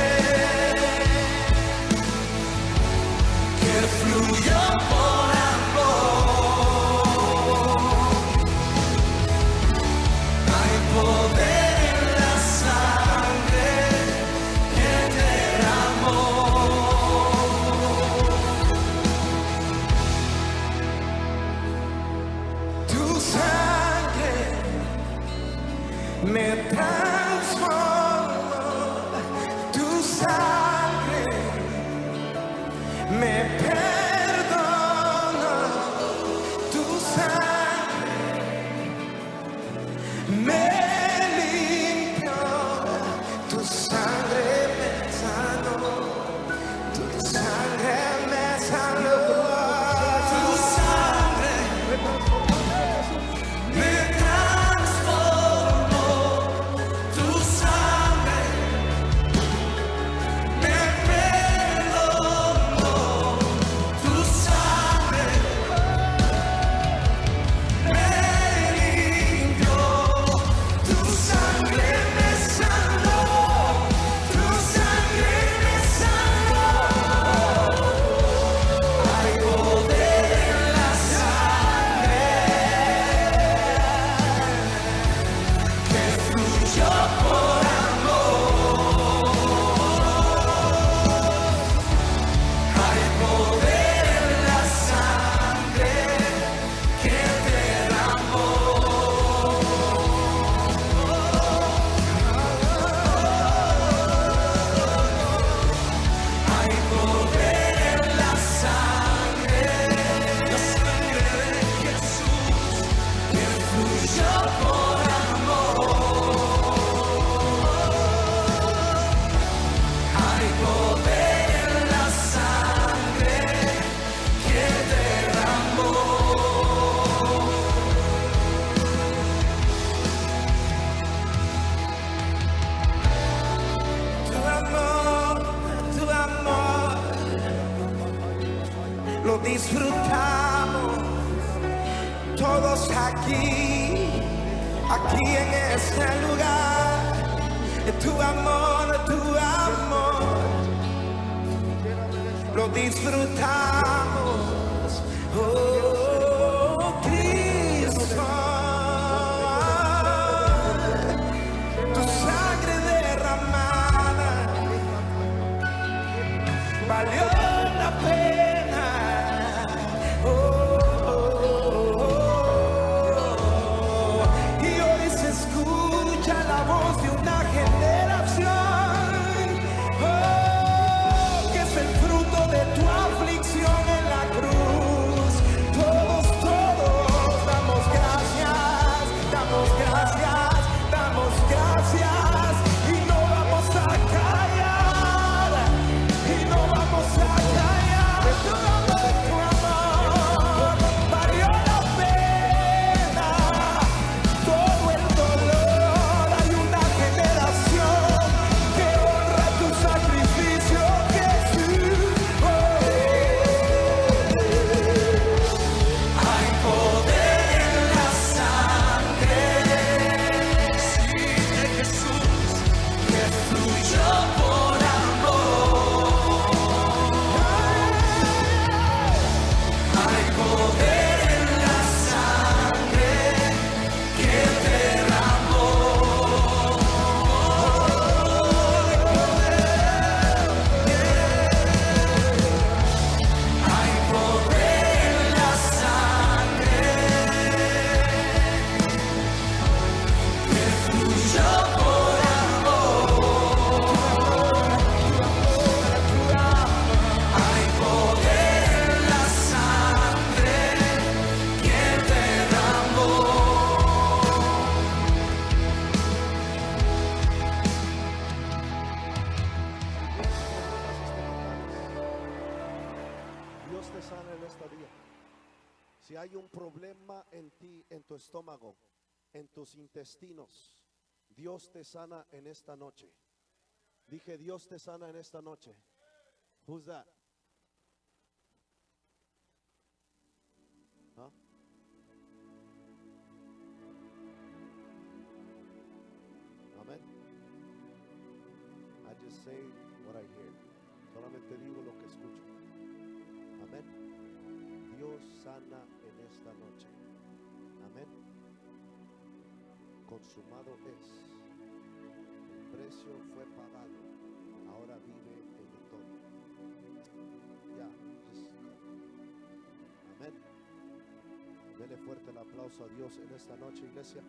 que fluyó por amor. Hay poder en la sangre que derramó. Tu sangre me transformó. Tu sangre me perdonó. Tu sangre me limpió. Tu sangre me sanó. Tu sangre me sanó. Tu sangre me transformó. Tu destruyó por amor. Hay poder en la sangre que derramó. Tu amor, lo disfrutamos todos aquí en este lugar. Tu amor, lo disfrutamos. Oh, Cristo, tu sangre derramada valió la pena. Oh, oh, oh. Y hoy se escucha la voz de una generación, oh, que es el fruto de tu aflicción en la cruz. Todos damos gracias, damos gracias, damos gracias. Y no vamos a callar, y no vamos a callar. Tu amor valió la pena, todo el dolor. Hay una generación que honra tu sacrificio, Jesús. Hay poder en la sangre, sí, de Jesús, que fluyó por amor. Hay poder en la sangre que derramó. Hay poder en la sangre que fluyó por amor. Hay poder en la sangre que derramó. Dios te sana en este día. Si hay un problema en ti, en tu estómago, en tus intestinos, Dios te sana en esta noche. Dije, Dios te sana en esta noche. Who's that? Huh? Amén. I just say what I hear. Solamente digo lo que escucho. Amén. Dios sana en esta noche. Amén. Consumado es. El precio fue pagado. Ahora vive en victoria. Ya. Amén. Dele fuerte el aplauso a Dios en esta noche, iglesia.